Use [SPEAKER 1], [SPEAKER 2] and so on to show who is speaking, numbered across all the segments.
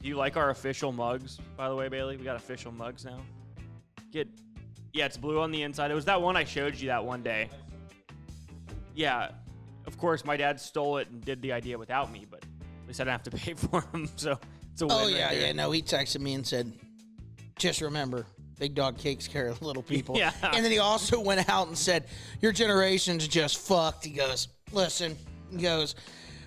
[SPEAKER 1] Do you like our official mugs, by the way, Bailey? We got official mugs now. Yeah, it's blue on the inside. It was that one I showed you that one day. Yeah, of course, my dad stole it and did the idea without me, but at least I didn't have to pay for them, so it's a win.
[SPEAKER 2] Oh, yeah. No, he texted me and said, just remember, big dog takes care of little people.
[SPEAKER 1] Yeah.
[SPEAKER 2] And then he also went out and said, your generation's just fucked. He goes, listen,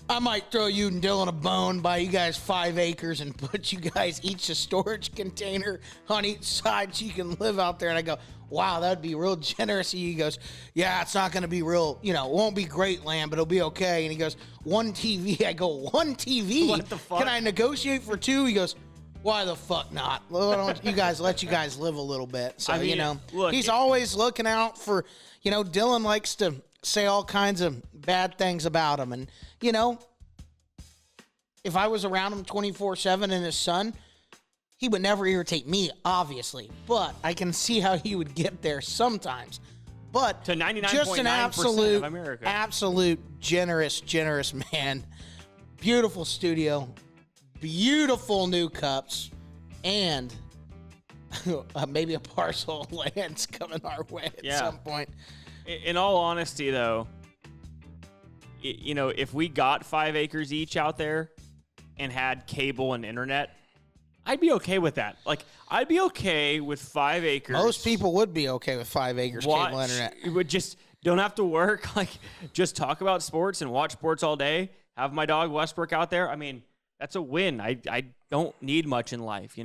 [SPEAKER 2] I might throw you and Dylan a bone, buy you guys 5 acres and put you guys each a storage container on each side so you can live out there. And I go, wow, that would be real generous of you. He goes, yeah, it's not going to be real, it won't be great land, but it'll be okay. And he goes, 1 TV. I go, 1 TV?
[SPEAKER 1] What the fuck?
[SPEAKER 2] Can I negotiate for 2? He goes, why the fuck not? Let you guys live a little bit. So,
[SPEAKER 1] look,
[SPEAKER 2] he's always looking out for, Dylan likes to say all kinds of bad things about him. And, if I was around him 24/7 and his son, he would never irritate me, obviously. But I can see how he would get there sometimes. But
[SPEAKER 1] to 99.9%
[SPEAKER 2] just an
[SPEAKER 1] of America.
[SPEAKER 2] absolute generous man. Beautiful studio, beautiful new cups, and maybe a parcel of land's coming our way at some point.
[SPEAKER 1] In all honesty, though, if we got 5 acres each out there and had cable and internet, I'd be okay with that. Like, I'd be okay with 5 acres.
[SPEAKER 2] Most people would be okay with 5 acres cable internet.
[SPEAKER 1] It would just don't have to work. Like, just talk about sports and watch sports all day. Have my dog Westbrook out there. I mean, that's a win. I don't need much in life,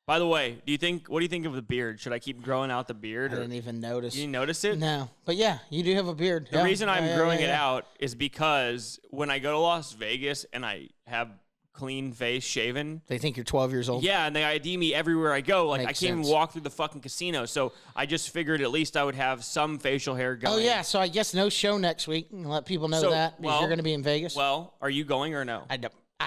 [SPEAKER 1] By the way, what do you think of the beard? Should I keep growing out the beard?
[SPEAKER 2] I didn't even notice.
[SPEAKER 1] You didn't notice it?
[SPEAKER 2] No. But yeah, you do have a beard.
[SPEAKER 1] The reason I'm growing it out is because when I go to Las Vegas and I have clean face shaven,
[SPEAKER 2] they think you're 12 years old.
[SPEAKER 1] Yeah, and they ID me everywhere I go. Like,
[SPEAKER 2] Makes
[SPEAKER 1] I can't
[SPEAKER 2] sense.
[SPEAKER 1] even walk through the fucking casino. So I just figured at least I would have some facial hair going.
[SPEAKER 2] Oh, yeah. So I guess no show next week. Let people know that because you're going to be in Vegas.
[SPEAKER 1] Well, are you going or no?
[SPEAKER 2] I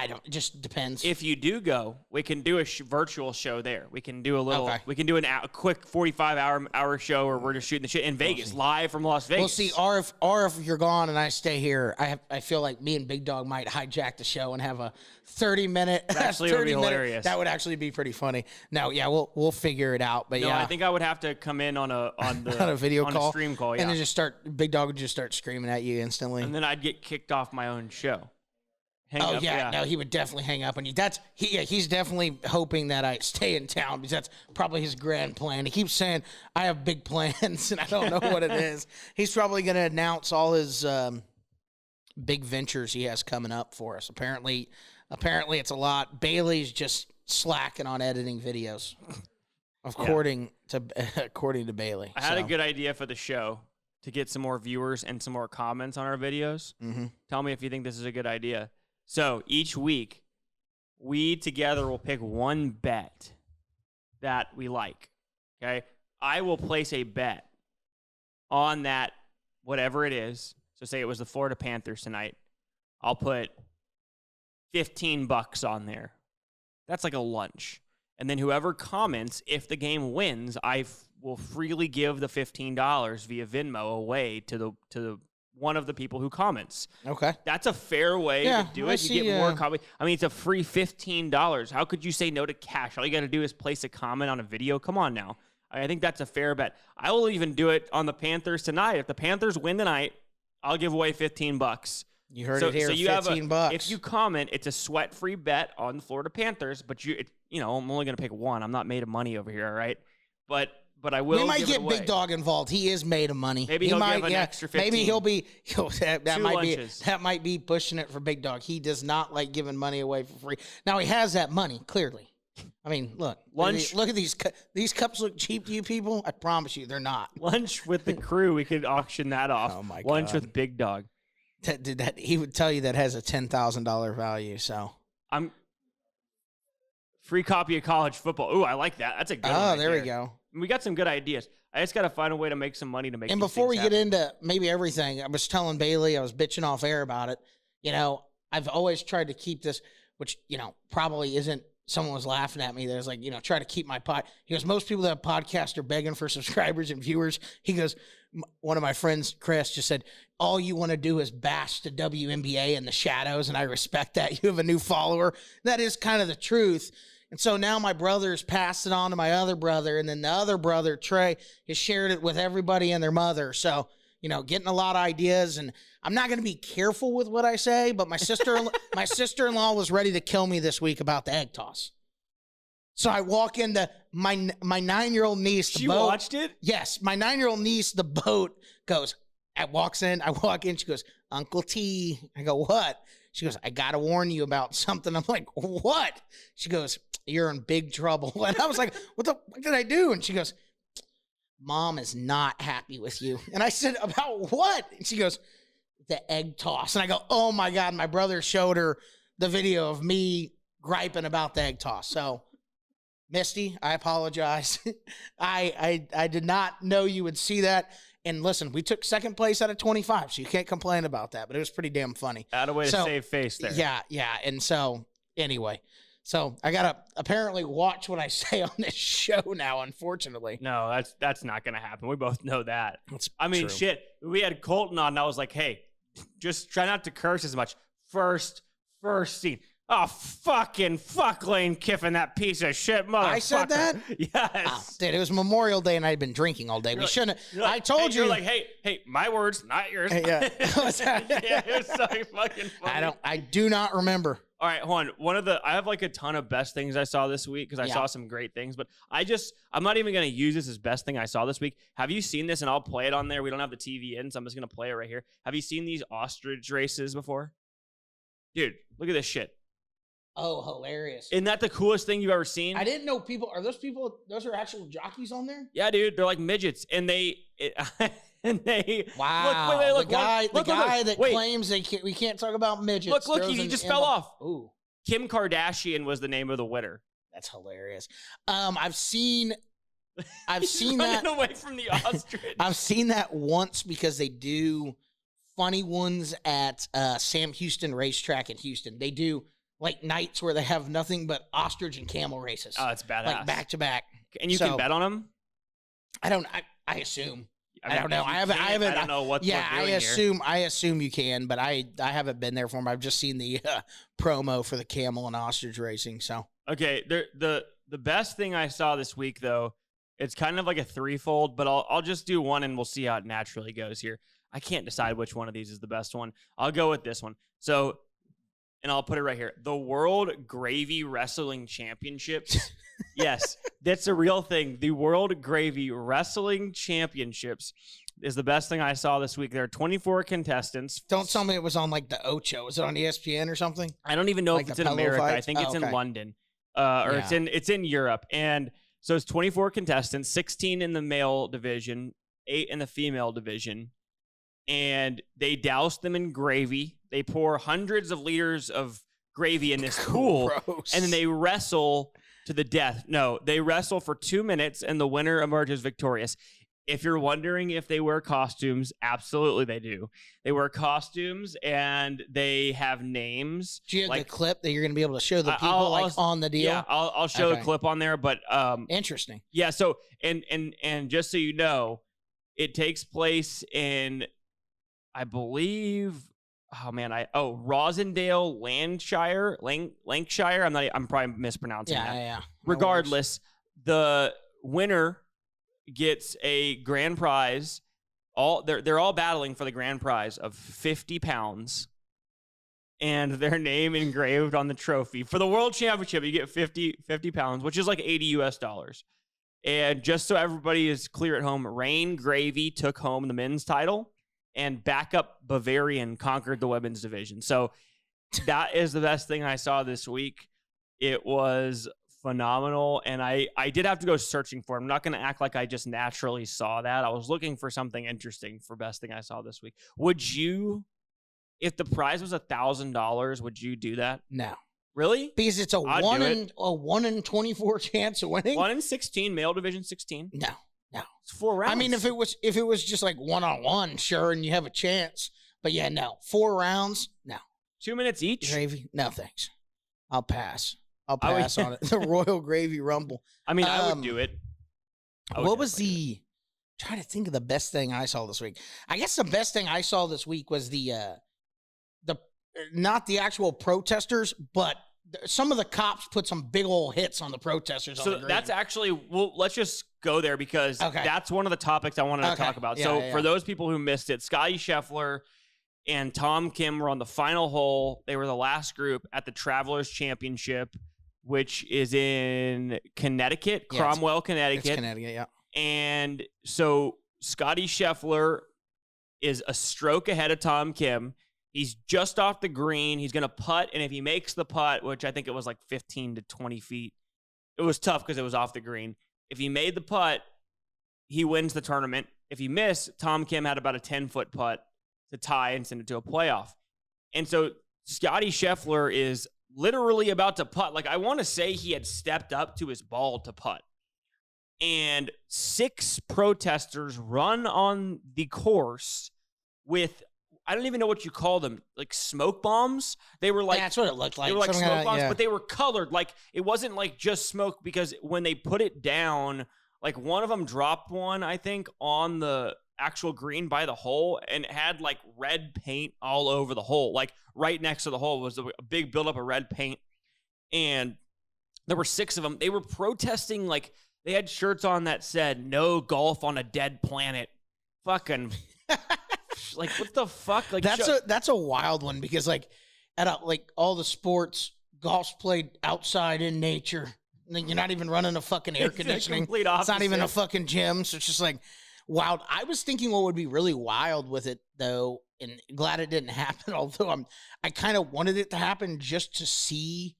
[SPEAKER 2] don't. It just depends.
[SPEAKER 1] If you do go, we can do a virtual show there. We can do a little. Okay. We can do a quick 45-hour show where we're just shooting the shit in Vegas, live from Las Vegas.
[SPEAKER 2] We'll see. Or if you're gone and I stay here, I feel like me and Big Dog might hijack the show and have a 30-minute.
[SPEAKER 1] Actually, it would be hilarious.
[SPEAKER 2] That would actually be pretty funny. No, yeah, we'll figure it out. But
[SPEAKER 1] no,
[SPEAKER 2] yeah,
[SPEAKER 1] I think I would have to come in on a
[SPEAKER 2] video call,
[SPEAKER 1] a stream call, yeah,
[SPEAKER 2] and then Big Dog would just start screaming at you instantly,
[SPEAKER 1] and then I'd get kicked off my own show.
[SPEAKER 2] No, he would definitely hang up on you. He's definitely hoping that I stay in town because that's probably his grand plan. He keeps saying I have big plans, and I don't know what it is. He's probably going to announce all his big ventures he has coming up for us. Apparently, it's a lot. Bailey's just slacking on editing videos, according to Bailey.
[SPEAKER 1] I had a good idea for the show to get some more viewers and some more comments on our videos.
[SPEAKER 2] Mm-hmm.
[SPEAKER 1] Tell me if you think this is a good idea. So each week, we together will pick one bet that we like, okay? I will place a bet on that, whatever it is. So say it was the Florida Panthers tonight. I'll put $15 on there. That's like a lunch. And then whoever comments, if the game wins, I will freely give the $15 via Venmo away to the one of the people who comments.
[SPEAKER 2] Okay.
[SPEAKER 1] That's a fair way to do it. You get more comments. I mean, it's a free $15. How could you say no to cash? All you got to do is place a comment on a video. Come on now. I think that's a fair bet. I will even do it on the Panthers tonight. If the Panthers win tonight, I'll give away $15.
[SPEAKER 2] You heard it here, so you $15.
[SPEAKER 1] If you comment, it's a sweat-free bet on the Florida Panthers, but I'm only going to pick one. I'm not made of money over here, all right? But I will.
[SPEAKER 2] We might
[SPEAKER 1] give
[SPEAKER 2] get
[SPEAKER 1] it away.
[SPEAKER 2] Big Dog involved. He is made of money.
[SPEAKER 1] Maybe he'll give an extra 15.
[SPEAKER 2] Maybe he'll be.
[SPEAKER 1] Lunches.
[SPEAKER 2] That might be pushing it for Big Dog. He does not like giving money away for free. Now he has that money clearly. I mean, look.
[SPEAKER 1] Lunch.
[SPEAKER 2] Look at these. These cups look cheap to you people. I promise you, they're not.
[SPEAKER 1] Lunch with the crew. We could auction that off.
[SPEAKER 2] Oh my God.
[SPEAKER 1] Lunch with Big Dog.
[SPEAKER 2] He would tell you that has a $10,000 value. So
[SPEAKER 1] free copy of college football. Ooh, I like that. That's a good one.
[SPEAKER 2] Oh, there we go.
[SPEAKER 1] We got some good ideas. I just got to find a way to make some money to make.
[SPEAKER 2] And before we get into maybe everything, I was telling Bailey, I was bitching off air about it. I've always tried to keep this, which probably isn't. Someone was laughing at me. There's like, try to keep my pod. He goes, most people that have podcasts are begging for subscribers and viewers. He goes, one of my friends, Chris, just said, all you want to do is bash the WNBA in the shadows, and I respect that. You have a new follower. That is kind of the truth. And so now my brother's passed it on to my other brother, and then the other brother, Trey, has shared it with everybody and their mother. So, getting a lot of ideas, and I'm not going to be careful with what I say, but my sister-in-law was ready to kill me this week about the egg toss. So I walk into my 9-year-old niece.
[SPEAKER 1] She watched it?
[SPEAKER 2] Yes. My 9-year-old niece, the boat, goes, I walk in, she goes, Uncle T. I go, what? She goes, I got to warn you about something. I'm like, what? She goes, you're in big trouble. And I was like, what did I do? And she goes, Mom is not happy with you. And I said, about what? And she goes, the egg toss. And I go, oh my God. My brother showed her the video of me griping about the egg toss. So, Misty, I apologize. I did not know you would see that. And listen, we took second place out of 25, so you can't complain about that. But it was pretty damn funny.
[SPEAKER 1] Out of way to save face there.
[SPEAKER 2] Yeah. And so, anyway. So, I got to apparently watch what I say on this show now, unfortunately.
[SPEAKER 1] No, that's not going to happen. We both know that.
[SPEAKER 2] True.
[SPEAKER 1] Shit. We had Colton on, and I was like, hey, just try not to curse as much. First scene. Oh, fuck Lane Kiffin, that piece of shit motherfucker.
[SPEAKER 2] I said that?
[SPEAKER 1] Yes.
[SPEAKER 2] Oh, dude, it was Memorial Day, and I had been drinking all day. We shouldn't have. I told you.
[SPEAKER 1] You're like, hey, my words, not yours.
[SPEAKER 2] Yeah.
[SPEAKER 1] Yeah, it was so fucking funny.
[SPEAKER 2] I do not remember.
[SPEAKER 1] All right, hold on. I have like a ton of best things I saw this week because I saw some great things, but I'm not even going to use this as best thing I saw this week. Have you seen this? And I'll play it on there. We don't have the TV in, so I'm just going to play it right here. Have you seen these ostrich races before? Dude, look at this shit.
[SPEAKER 2] Oh, hilarious.
[SPEAKER 1] Isn't that the coolest thing you've ever seen?
[SPEAKER 2] I didn't know those are actual jockeys on there?
[SPEAKER 1] Yeah, dude. They're like midgets. And they
[SPEAKER 2] wow. Look, the guy that claims we can't talk about midgets.
[SPEAKER 1] Look, he just fell off.
[SPEAKER 2] Ooh.
[SPEAKER 1] Kim Kardashian was the name of the winner.
[SPEAKER 2] That's hilarious. I've seen that
[SPEAKER 1] away from the ostrich.
[SPEAKER 2] I've seen that once because they do funny ones at Sam Houston Racetrack in Houston. They do like nights where they have nothing but ostrich and camel races.
[SPEAKER 1] Oh, it's badass.
[SPEAKER 2] Like back to back.
[SPEAKER 1] And you can bet on them?
[SPEAKER 2] I assume. I don't know. I haven't.
[SPEAKER 1] I don't know what.
[SPEAKER 2] Yeah, I assume you can, but I haven't been there for them. I've just seen the promo for the camel and ostrich racing. So
[SPEAKER 1] okay, the best thing I saw this week though, it's kind of like a threefold, but I'll just do one and we'll see how it naturally goes here. I can't decide which one of these is the best one. I'll go with this one. So. And I'll put it right here. The World Gravy Wrestling Championships. Yes, that's a real thing. The World Gravy Wrestling Championships is the best thing I saw this week. There are 24 contestants.
[SPEAKER 2] Don't tell me it was on like the Ocho. Is it on ESPN or something?
[SPEAKER 1] I don't even know if it's in America.
[SPEAKER 2] Fights?
[SPEAKER 1] I think it's in London. It's in Europe. And so it's 24 contestants, 16 in the male division, 8 in the female division. And they douse them in gravy. They pour hundreds of liters of gravy in this pool, and then they wrestle to the death. No, they wrestle for 2 minutes, and the winner emerges victorious. If you're wondering if they wear costumes, absolutely they do. They wear costumes, and they have names.
[SPEAKER 2] Do you have the clip that you're going to be able to show the people on the deal?
[SPEAKER 1] Yeah, I'll show a clip on there. But
[SPEAKER 2] interesting.
[SPEAKER 1] Yeah. So and just so you know, it takes place in, I believe, Rosendale, Lancashire. I'm probably mispronouncing that.
[SPEAKER 2] Yeah.
[SPEAKER 1] Regardless, the winner gets a grand prize. They're all battling for the grand prize of 50 pounds and their name engraved on the trophy. For the World Championship, you get 50 pounds, which is like $80. And just so everybody is clear at home, Rain Gravy took home the men's title, and backup Bavarian conquered the women's division. So that is the best thing I saw this week. It was phenomenal, and I did have to go searching for it. I'm not going to act like I just naturally saw that. I was looking for something interesting for best thing I saw this week. Would you, if the prize was $1,000, would you do that?
[SPEAKER 2] No.
[SPEAKER 1] Really?
[SPEAKER 2] Because it's a 1 in 24 chance of winning.
[SPEAKER 1] 1 in 16, male division 16.
[SPEAKER 2] No.
[SPEAKER 1] It's 4 rounds.
[SPEAKER 2] I mean, if it was just like 1-on-1, sure, and you have a chance. But yeah, no. 4 rounds, no.
[SPEAKER 1] 2 minutes each?
[SPEAKER 2] Gravy, no thanks. I'll pass on it. The Royal Gravy Rumble.
[SPEAKER 1] I mean, I would do it.
[SPEAKER 2] What was the trying to think of the best thing I saw this week. I guess the best thing I saw this week was the not the actual protesters, but some of the cops put some big old hits on the protesters.
[SPEAKER 1] So that's actually, well, let's just go there because that's one of the topics I wanted to talk about. For those people who missed it, Scottiescheffler and Tom Kim were on the final hole. They were the last group at the Travelers Championship, which is in Connecticut, Cromwell, Connecticut.
[SPEAKER 2] It's Connecticut, yeah.
[SPEAKER 1] And so Scottiescheffler is a stroke ahead of Tom Kim. He's just off the green. He's going to putt, and if he makes the putt, which I think it was like 15 to 20 feet, it was tough because it was off the green. If he made the putt, he wins the tournament. If he missed, Tom Kim had about a 10-foot putt to tie and send it to a playoff. And so Scottiescheffler is literally about to putt. Like, I want to say he had stepped up to his ball to putt. And 6 protesters run on the course with, I don't even know what you call them, like smoke bombs. They were like,
[SPEAKER 2] that's what it looked like.
[SPEAKER 1] They were like smoke bombs, but they were colored. Like, it wasn't like just smoke, because when they put it down, like one of them dropped one, I think, on the actual green by the hole, and it had like red paint all over the hole. Like right next to the hole was a big buildup of red paint. And there were 6 of them. They were protesting, like they had shirts on that said, "No golf on a dead planet." Fucking like, what the fuck? Like,
[SPEAKER 2] that's a wild one, because like like all the sports, golf's played outside in nature. You're not even running a fucking air conditioning. It's not even a fucking gym. So it's just like wild. I was thinking what would be really wild with it though, and glad it didn't happen. Although I kind of wanted it to happen just to see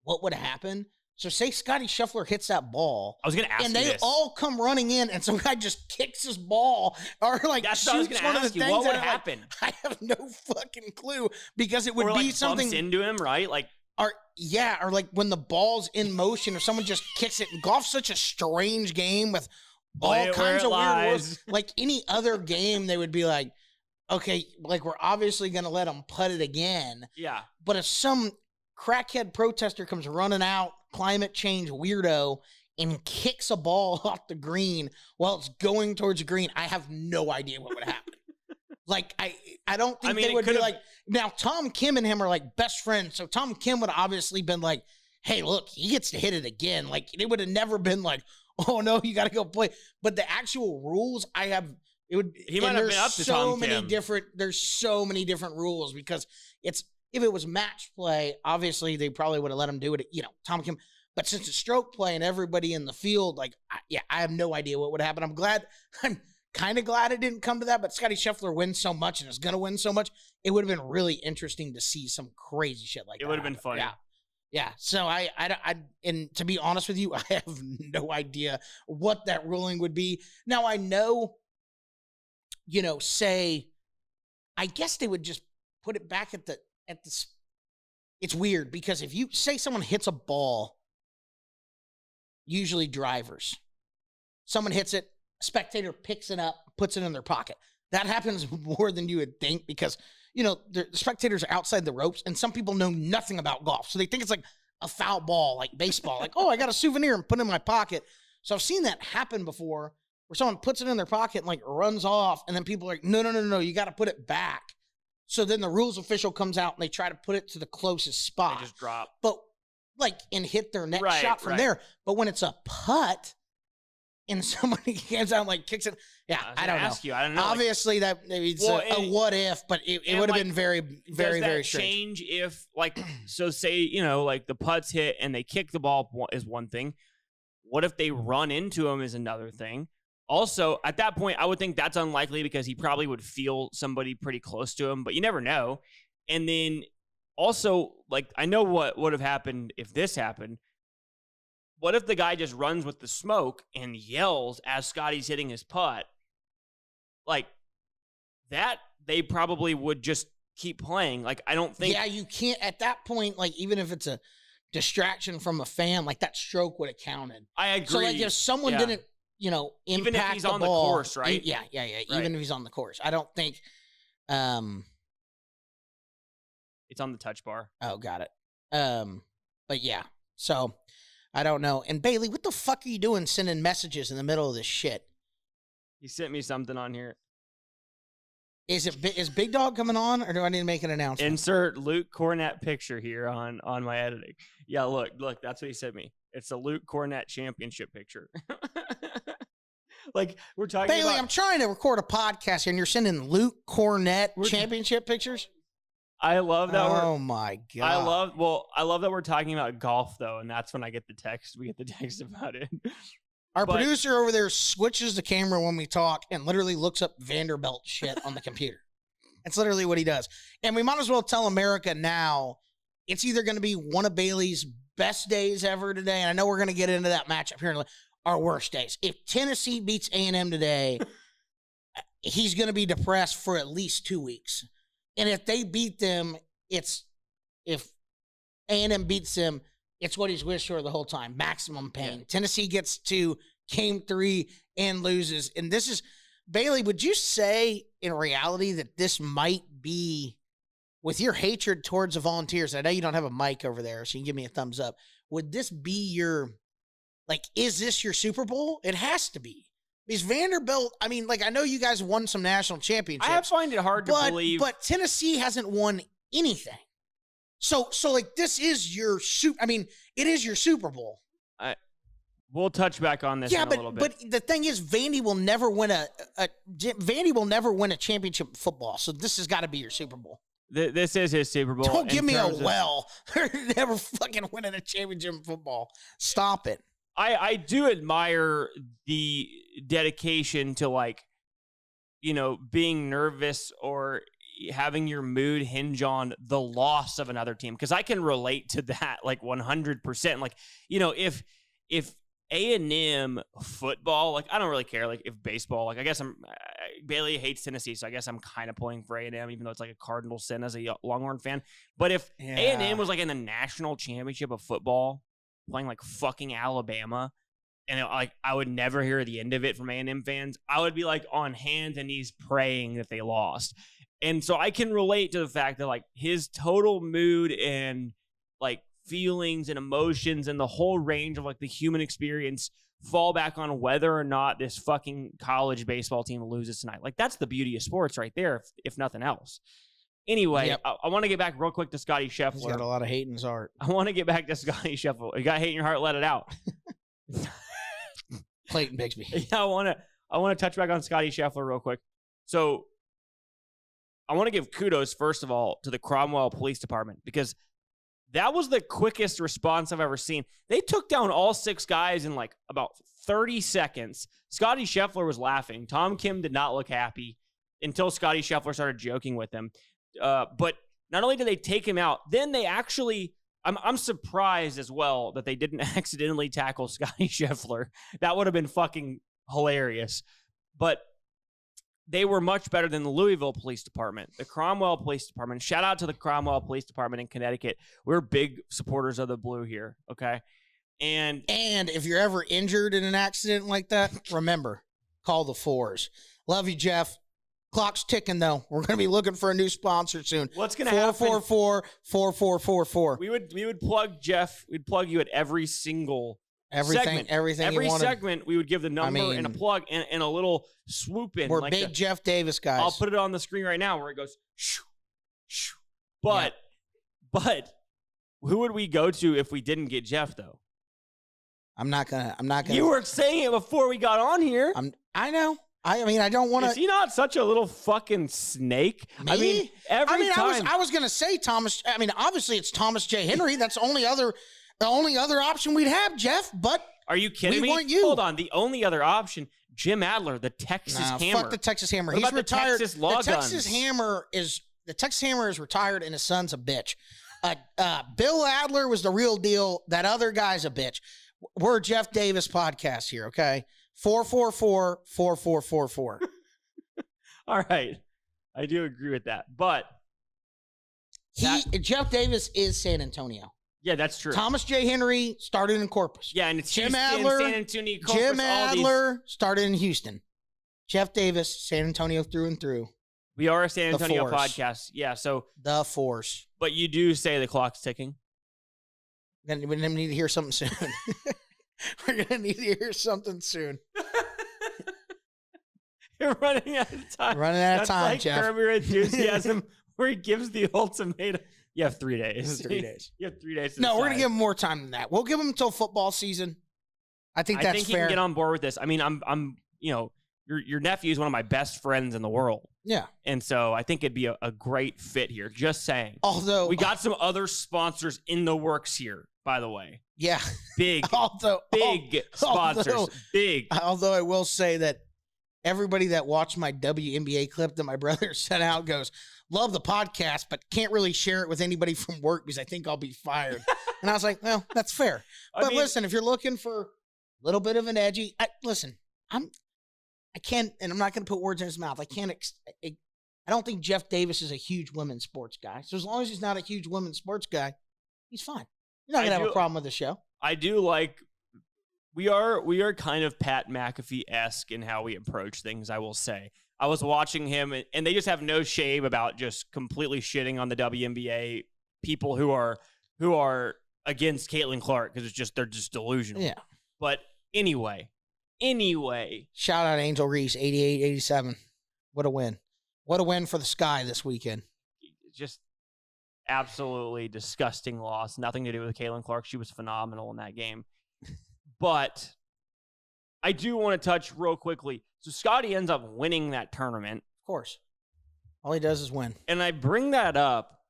[SPEAKER 2] what would happen. So say Scottiescheffler hits that ball.
[SPEAKER 1] I was going to ask you
[SPEAKER 2] this. And they all come running in, and some guy just kicks his ball or like shoots one of the things.
[SPEAKER 1] What would happen?
[SPEAKER 2] Like, I have no fucking clue, because it would
[SPEAKER 1] or
[SPEAKER 2] be
[SPEAKER 1] like
[SPEAKER 2] something
[SPEAKER 1] bumps into him, right? Like,
[SPEAKER 2] or like when the ball's in motion or someone just kicks it. And golf's such a strange game with all kinds of weird rules. Like any other game, they would be like, okay, like we're obviously going to let them putt it again.
[SPEAKER 1] Yeah.
[SPEAKER 2] But if some crackhead protester comes running out, climate change weirdo, and kicks a ball off the green while it's going towards the green, I have no idea what would happen. Like, I don't think they would be like, now Tom Kim and him are like best friends. So Tom Kim would have obviously been like, hey, look, he gets to hit it again. Like, it would have never been like, oh no, you got to go play. But the actual rules, he might have been up to Tom Kim. There's so many different rules, because if it was match play, obviously they probably would have let him do it, Tom Kim. But since it's stroke play and everybody in the field, like, I have no idea what would happen. I'm kind of glad it didn't come to that, but Scottiescheffler wins so much and is going to win so much. It would have been really interesting to see some crazy shit like that.
[SPEAKER 1] It would have been funny.
[SPEAKER 2] Yeah. Yeah. So and to be honest with you, I have no idea what that ruling would be. Now I know, say, I guess they would just put it back at the, it's weird, because if you say someone hits a ball, usually drivers, someone hits it, a spectator picks it up, puts it in their pocket. That happens more than you would think, because, the spectators are outside the ropes, and some people know nothing about golf. So they think it's like a foul ball, like baseball, like, oh, I got a souvenir and put it in my pocket. So I've seen that happen before, where someone puts it in their pocket and like runs off, and then people are like, no, you got to put it back. So then the rules official comes out and they try to put it to the closest spot.
[SPEAKER 1] They just drop.
[SPEAKER 2] But and hit their next shot from there. But when it's a putt and somebody comes out and like kicks it, I don't know.
[SPEAKER 1] I don't know.
[SPEAKER 2] Obviously that it's a what if, but it would have been very, very, very strange.
[SPEAKER 1] Change if so say, like the putts hit and they kick the ball is one thing. What if they run into him is another thing. Also, at that point, I would think that's unlikely, because he probably would feel somebody pretty close to him, but you never know. And then also, like, I know what would have happened if this happened. What if the guy just runs with the smoke and yells as Scotty's hitting his putt? Like, that, they probably would just keep playing. Like, I don't think...
[SPEAKER 2] Yeah, you can't, at that point, like, even if it's a distraction from a fan, like, that stroke would have counted.
[SPEAKER 1] I agree.
[SPEAKER 2] So, like, if someone didn't, impact
[SPEAKER 1] even if he's on
[SPEAKER 2] ball,
[SPEAKER 1] the course, right?
[SPEAKER 2] Yeah. Right. Even if he's on the course. I don't think...
[SPEAKER 1] It's on the touch bar.
[SPEAKER 2] Oh, got it. But yeah, so I don't know. And Bailey, what the fuck are you doing sending messages in the middle of this shit?
[SPEAKER 1] He sent me something on here.
[SPEAKER 2] Is Big Dog coming on, or do I need to make an announcement?
[SPEAKER 1] Insert Luke Cornett picture here on my editing. Yeah, look, that's what he sent me. It's a Luke Cornett championship picture. Like, we're talking
[SPEAKER 2] Bailey,
[SPEAKER 1] about...
[SPEAKER 2] I'm trying to record a podcast here, and you're sending Luke Cornett championship pictures?
[SPEAKER 1] I love that.
[SPEAKER 2] Oh, my God.
[SPEAKER 1] I love that we're talking about golf, though, and that's when I get the text. We get the text about it.
[SPEAKER 2] Our producer over there switches the camera when we talk and literally looks up Vanderbilt shit on the computer. That's literally what he does. And we might as well tell America now, it's either going to be one of Bailey's best days ever today, and I know we're going to get into that matchup here in our worst days. If Tennessee beats A&M today, he's going to be depressed for at least 2 weeks. And if they beat them, if A&M beats them, it's what he's wished for the whole time. Maximum pain. Yeah. Tennessee gets to game 3 and loses. And this is, Bailey, would you say in reality that this might be, with your hatred towards the Volunteers, I know you don't have a mic over there, so you can give me a thumbs up. Would this be your, like, is this your Super Bowl? It has to be. Because Vanderbilt, I mean, like, I know you guys won some national championships.
[SPEAKER 1] I find it hard to believe.
[SPEAKER 2] But Tennessee hasn't won anything. So like, this is your it is your Super Bowl.
[SPEAKER 1] We'll touch back on this in a little bit.
[SPEAKER 2] But the thing is, Vandy will never win a championship football. So this has got to be your Super Bowl.
[SPEAKER 1] This is his Super Bowl.
[SPEAKER 2] Don't give me They're never fucking winning a championship in football. Stop it.
[SPEAKER 1] I do admire the dedication to, like, you know, being nervous or having your mood hinge on the loss of another team, because I can relate to that, like, 100%. Like, you know, if A&M football, like, I don't really care. Like, if baseball, like, I guess Bailey hates Tennessee, so I guess I'm kind of pulling for A&M, even though it's like a cardinal sin as a Longhorn fan. But if A&M was like in the national championship of football, playing like fucking Alabama, and I would never hear the end of it from A&M fans, I would be like on hands and knees praying that they lost. And so I can relate to the fact that, like, his total mood and, like, feelings and emotions and the whole range of, like, the human experience fall back on whether or not this fucking college baseball team loses tonight. Like, that's the beauty of sports right there, if nothing else. Anyway, yep. I want to get back real quick to Scottie Scheffler.
[SPEAKER 2] He's got a lot of hate in his heart.
[SPEAKER 1] I want to get back to Scottie Scheffler. You got hate in your heart, let it out.
[SPEAKER 2] Clayton Bigsby.
[SPEAKER 1] Yeah, I want to touch back on Scottie Scheffler real quick. So I want to give kudos, first of all, to the Cromwell Police Department, because that was the quickest response I've ever seen. They took down all 6 guys in like about 30 seconds. Scottie Scheffler was laughing. Tom Kim did not look happy until Scottie Scheffler started joking with him. But not only did they take him out, then they actually, I'm surprised as well that they didn't accidentally tackle Scottie Scheffler. That would have been fucking hilarious. But they were much better than the Louisville Police Department. The Cromwell Police Department. Shout out to the Cromwell Police Department in Connecticut. We're big supporters of the Blue here, okay? And
[SPEAKER 2] if you're ever injured in an accident like that, remember, call the 4s. Love you, Jeff. Clock's ticking, though. We're going to be looking for a new sponsor soon.
[SPEAKER 1] What's going to happen?
[SPEAKER 2] 444-4444.
[SPEAKER 1] We would plug Jeff. We'd plug you at every single segment.
[SPEAKER 2] Every
[SPEAKER 1] segment, we would give the number and a plug and a little swoop in.
[SPEAKER 2] We're like big Jeff Davis guys.
[SPEAKER 1] I'll put it on the screen right now where it goes shoo, shoo. But who would we go to if we didn't get Jeff, though?
[SPEAKER 2] I'm not gonna.
[SPEAKER 1] You were saying it before we got on here.
[SPEAKER 2] I know. I mean, I don't want to.
[SPEAKER 1] Is he not such a little fucking snake?
[SPEAKER 2] Me?
[SPEAKER 1] I mean, every time.
[SPEAKER 2] I was gonna say Thomas. I mean, obviously it's Thomas J. Henry. That's the only other option we'd have, Jeff. But
[SPEAKER 1] are you kidding me?
[SPEAKER 2] We want you.
[SPEAKER 1] Hold on. The only other option, Jim Adler, the Texas Hammer.
[SPEAKER 2] Fuck the Texas Hammer.
[SPEAKER 1] He's retired. The
[SPEAKER 2] Texas Hammer is retired, and his son's a bitch. Bill Adler was the real deal. That other guy's a bitch. We're a Jeff Davis podcast here, okay? 444-4444.
[SPEAKER 1] All right. I do agree with that. But
[SPEAKER 2] Jeff Davis is San Antonio.
[SPEAKER 1] Yeah, that's true.
[SPEAKER 2] Thomas J. Henry started in Corpus.
[SPEAKER 1] Yeah, and it's
[SPEAKER 2] Jim
[SPEAKER 1] Houston,
[SPEAKER 2] Adler,
[SPEAKER 1] San Antonio, Corpus,
[SPEAKER 2] Jim Adler started in Houston. Jeff Davis, San Antonio through and through.
[SPEAKER 1] We are a San Antonio podcast. Yeah, so
[SPEAKER 2] the Force.
[SPEAKER 1] But you do say the clock's ticking.
[SPEAKER 2] Then we need to hear something soon. We're going to need to hear something soon.
[SPEAKER 1] You're running out of time.
[SPEAKER 2] Running out of
[SPEAKER 1] That's
[SPEAKER 2] time,
[SPEAKER 1] like
[SPEAKER 2] Jeff.
[SPEAKER 1] Curb Your Enthusiasm, where he gives the ultimatum. You have 3 days.
[SPEAKER 2] 3 days.
[SPEAKER 1] You have 3 days to
[SPEAKER 2] No, we're
[SPEAKER 1] decide.
[SPEAKER 2] going to give him more time than that. We'll give him until football season. I think that's
[SPEAKER 1] he
[SPEAKER 2] fair.
[SPEAKER 1] can get on board with this. I mean, I'm your nephew is one of my best friends in the world.
[SPEAKER 2] Yeah.
[SPEAKER 1] And so I think it'd be a great fit here. Just saying.
[SPEAKER 2] Although
[SPEAKER 1] we got some other sponsors in the works here, by the way.
[SPEAKER 2] Yeah.
[SPEAKER 1] Big sponsors. Big.
[SPEAKER 2] Although I will say that everybody that watched my WNBA clip that my brother sent out goes, love the podcast, but can't really share it with anybody from work because I think I'll be fired. And I was like, well, that's fair. But listen, if you're looking for a little bit of an edgy, I can't, and I'm not going to put words in his mouth. I don't think Jeff Davis is a huge women's sports guy. So as long as he's not a huge women's sports guy, he's fine. You're not going to have a problem with the show.
[SPEAKER 1] I do like, we are kind of Pat McAfee-esque in how we approach things, I will say. I was watching him, and they just have no shame about just completely shitting on the WNBA people who are against Caitlin Clark because they're just delusional.
[SPEAKER 2] Yeah.
[SPEAKER 1] But anyway.
[SPEAKER 2] Shout out Angel Reese, 88-87. What a win. What a win for the Sky this weekend.
[SPEAKER 1] Just absolutely disgusting loss. Nothing to do with Caitlin Clark. She was phenomenal in that game. But I do want to touch real quickly. So Scottie ends up winning that tournament.
[SPEAKER 2] Of course. All he does is win.
[SPEAKER 1] And I bring that up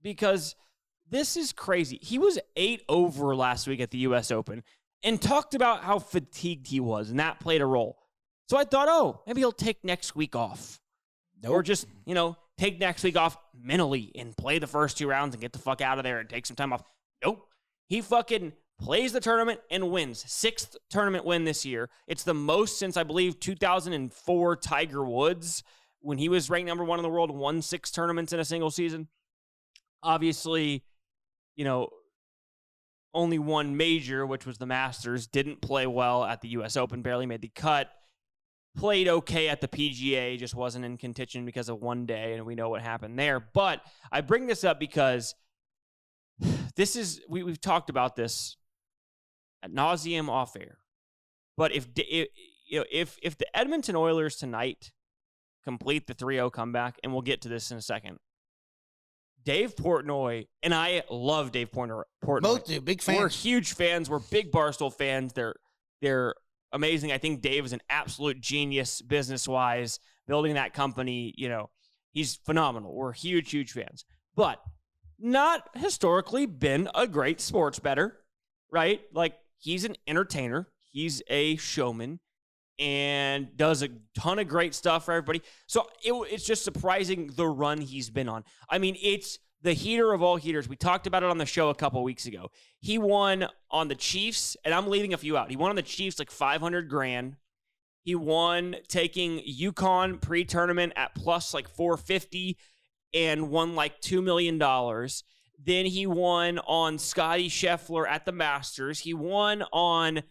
[SPEAKER 1] because this is crazy. He was 8 over last week at the U.S. Open and talked about how fatigued he was, and that played a role. So I thought, maybe he'll take next week off. Nope. Or just, take next week off mentally and play the first 2 rounds and get the fuck out of there and take some time off. Nope. He fucking plays the tournament and wins. 6th tournament win this year. It's the most since, I believe, 2004 Tiger Woods, when he was ranked number 1 in the world, won 6 tournaments in a single season. Obviously, only one major, which was the Masters. Didn't play well at the U.S. Open, barely made the cut. Played okay at the PGA, just wasn't in contention because of one day, and we know what happened there. But I bring this up because this is, we've talked about this ad nauseum off air. But if the Edmonton Oilers tonight complete the 3-0 comeback, and we'll get to this in a second, Dave Portnoy, and I love Dave Portnoy.
[SPEAKER 2] Both do, big fans.
[SPEAKER 1] We're huge fans. We're big Barstool fans. They're amazing. I think Dave is an absolute genius business-wise, building that company. He's phenomenal. We're huge fans. But not historically been a great sports bettor, right? Like, he's an entertainer. He's a showman and does a ton of great stuff for everybody. So it's just surprising the run he's been on. I mean, it's the heater of all heaters. We talked about it on the show a couple weeks ago. He won on the Chiefs, and I'm leaving a few out. He won on the Chiefs like $500,000. He won taking UConn pre-tournament at plus like 450 and won like $2 million. Then he won on Scottiescheffler at the Masters. He won on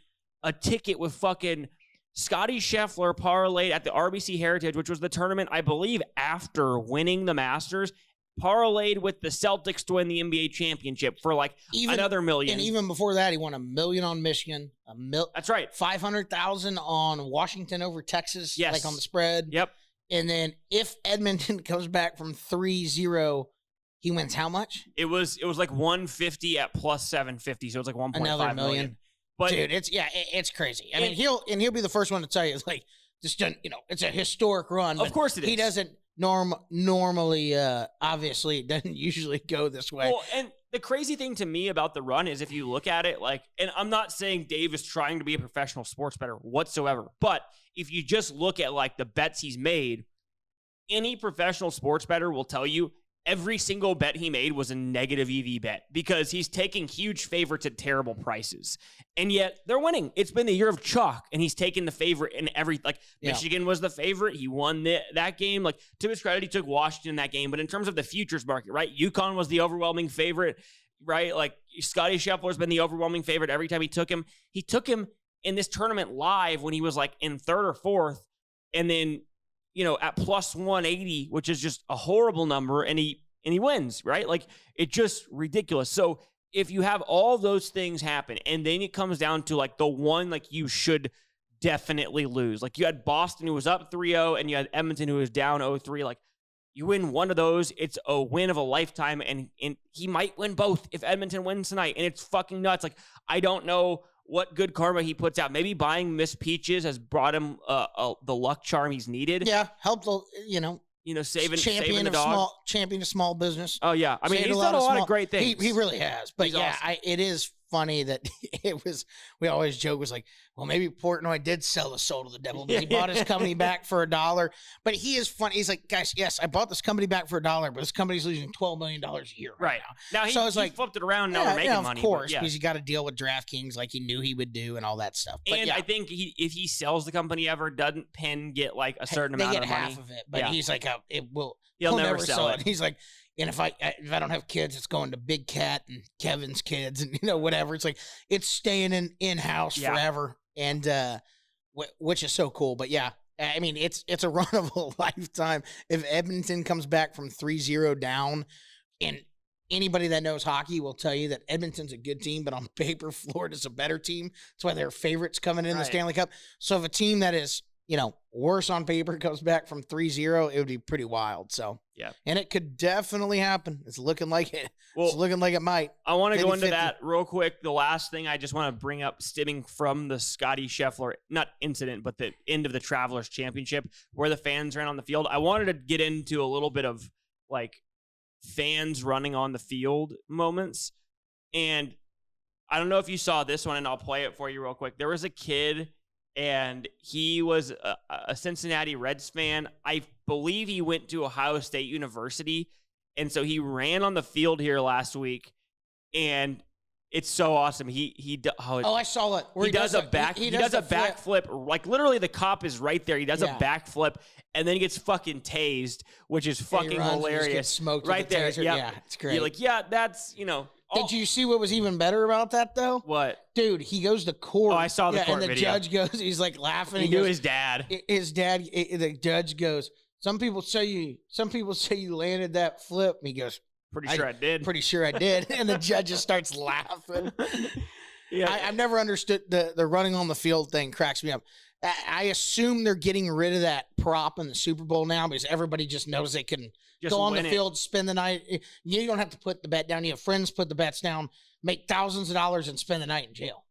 [SPEAKER 1] a ticket with fucking Scottiescheffler parlayed at the RBC Heritage, which was the tournament, I believe, after winning the Masters, parlayed with the Celtics to win the NBA championship for like another $1 million.
[SPEAKER 2] And even before that, he won $1 million on Michigan.
[SPEAKER 1] That's right.
[SPEAKER 2] 500,000 on Washington over Texas,
[SPEAKER 1] yes,
[SPEAKER 2] like on the spread.
[SPEAKER 1] Yep.
[SPEAKER 2] And then if Edmonton comes back from 3-0, he wins how much?
[SPEAKER 1] It was like 150 at plus 750, so it's like 1.5 million.
[SPEAKER 2] But dude, it's crazy. I mean, he'll be the first one to tell you, it's like, just it's a historic run.
[SPEAKER 1] Of course it is.
[SPEAKER 2] He doesn't normally, obviously, it doesn't usually go this way.
[SPEAKER 1] Well, and the crazy thing to me about the run is if you look at it, like, and I'm not saying Dave is trying to be a professional sports bettor whatsoever, but if you just look at like the bets he's made, any professional sports bettor will tell you every single bet he made was a negative EV bet because he's taking huge favorites at terrible prices. And yet they're winning. It's been the year of chalk, and he's taken the favorite in every, like, Michigan was the favorite. He won that game. Like, to his credit, he took Washington in that game. But in terms of the futures market, right, UConn was the overwhelming favorite, right? Like, Scottiescheffler's been the overwhelming favorite every time he took him. He took him in this tournament live when he was, like, in 3rd or 4th, and then, at plus 180, which is just a horrible number, and he wins, right? Like, it's just ridiculous. So if you have all those things happen, and then it comes down to like the one, like, you should definitely lose. Like, you had Boston, who was up 3-0, and you had Edmonton, who was down 0-3. Like, you win one of those, it's a win of a lifetime, and he might win both if Edmonton wins tonight, and it's fucking nuts. Like, I don't know what good karma he puts out. Maybe buying Miss Peaches has brought him the luck charm he's needed.
[SPEAKER 2] Yeah, helped,
[SPEAKER 1] saving
[SPEAKER 2] champion
[SPEAKER 1] the dog.
[SPEAKER 2] champion of small business.
[SPEAKER 1] Oh, yeah. I mean, he's done a lot of great things.
[SPEAKER 2] He really has. But
[SPEAKER 1] he's
[SPEAKER 2] yeah,
[SPEAKER 1] awesome.
[SPEAKER 2] it is funny that we always joke, was like, well, maybe Portnoy did sell his soul to the devil, but he bought his company back for $1. But he is funny. He's like, guys, yes, I bought this company back for $1, but this company's losing $12 million a year right now.
[SPEAKER 1] Now he flipped it around. Now we're making money.
[SPEAKER 2] Of course, because you got to deal with DraftKings like he knew he would do and all that stuff. But
[SPEAKER 1] and I think if he sells the company ever, doesn't Penn get like a certain amount of money? They
[SPEAKER 2] get half of it, but he's like,
[SPEAKER 1] he'll never sell it.
[SPEAKER 2] He's like, and if I don't have kids, it's going to Big Cat and Kevin's kids and whatever. It's like, it's staying in-house forever, and which is so cool. But yeah, I mean, it's a run of a lifetime. If Edmonton comes back from 3-0 down, and anybody that knows hockey will tell you that Edmonton's a good team, but on paper, Florida's a better team. That's why they're favorites coming in the Stanley Cup. So if a team that is worse on paper comes back from 3-0, it would be pretty wild. So, yeah. And it could definitely happen. It's looking like it. Well, it's looking like it might.
[SPEAKER 1] I want to go into that real quick. The last thing I just want to bring up, stemming from the Scottiescheffler, not incident, but the end of the Travelers Championship, where the fans ran on the field. I wanted to get into a little bit of, like, fans running on the field moments. And I don't know if you saw this one, and I'll play it for you real quick. There was a kid, and he was a Cincinnati Reds fan. I believe he went to Ohio State University, and so he ran on the field here last week, and it's so awesome.
[SPEAKER 2] I saw it.
[SPEAKER 1] He does a backflip. Like, literally, the cop is right there. He does a backflip, and then he gets fucking tased, which is fucking hilarious.
[SPEAKER 2] Smoked
[SPEAKER 1] right there.
[SPEAKER 2] Yeah, it's great.
[SPEAKER 1] You're like, that's
[SPEAKER 2] Did you see what was even better about that, though?
[SPEAKER 1] What?
[SPEAKER 2] Dude, he goes to court.
[SPEAKER 1] Oh, I saw the court
[SPEAKER 2] video. And the judge goes, he's like laughing.
[SPEAKER 1] He knew his dad.
[SPEAKER 2] The judge goes, some people say you landed that flip. And he goes,
[SPEAKER 1] Pretty sure I did.
[SPEAKER 2] Pretty sure I did. And the judge just starts laughing.
[SPEAKER 1] Yeah.
[SPEAKER 2] I've never understood the running on the field thing. Cracks me up. I assume they're getting rid of that prop in the Super Bowl now because everybody just knows they can go on the field, spend the night. You don't have to put the bet down. You have friends put the bets down, make thousands of dollars, and spend the night in jail.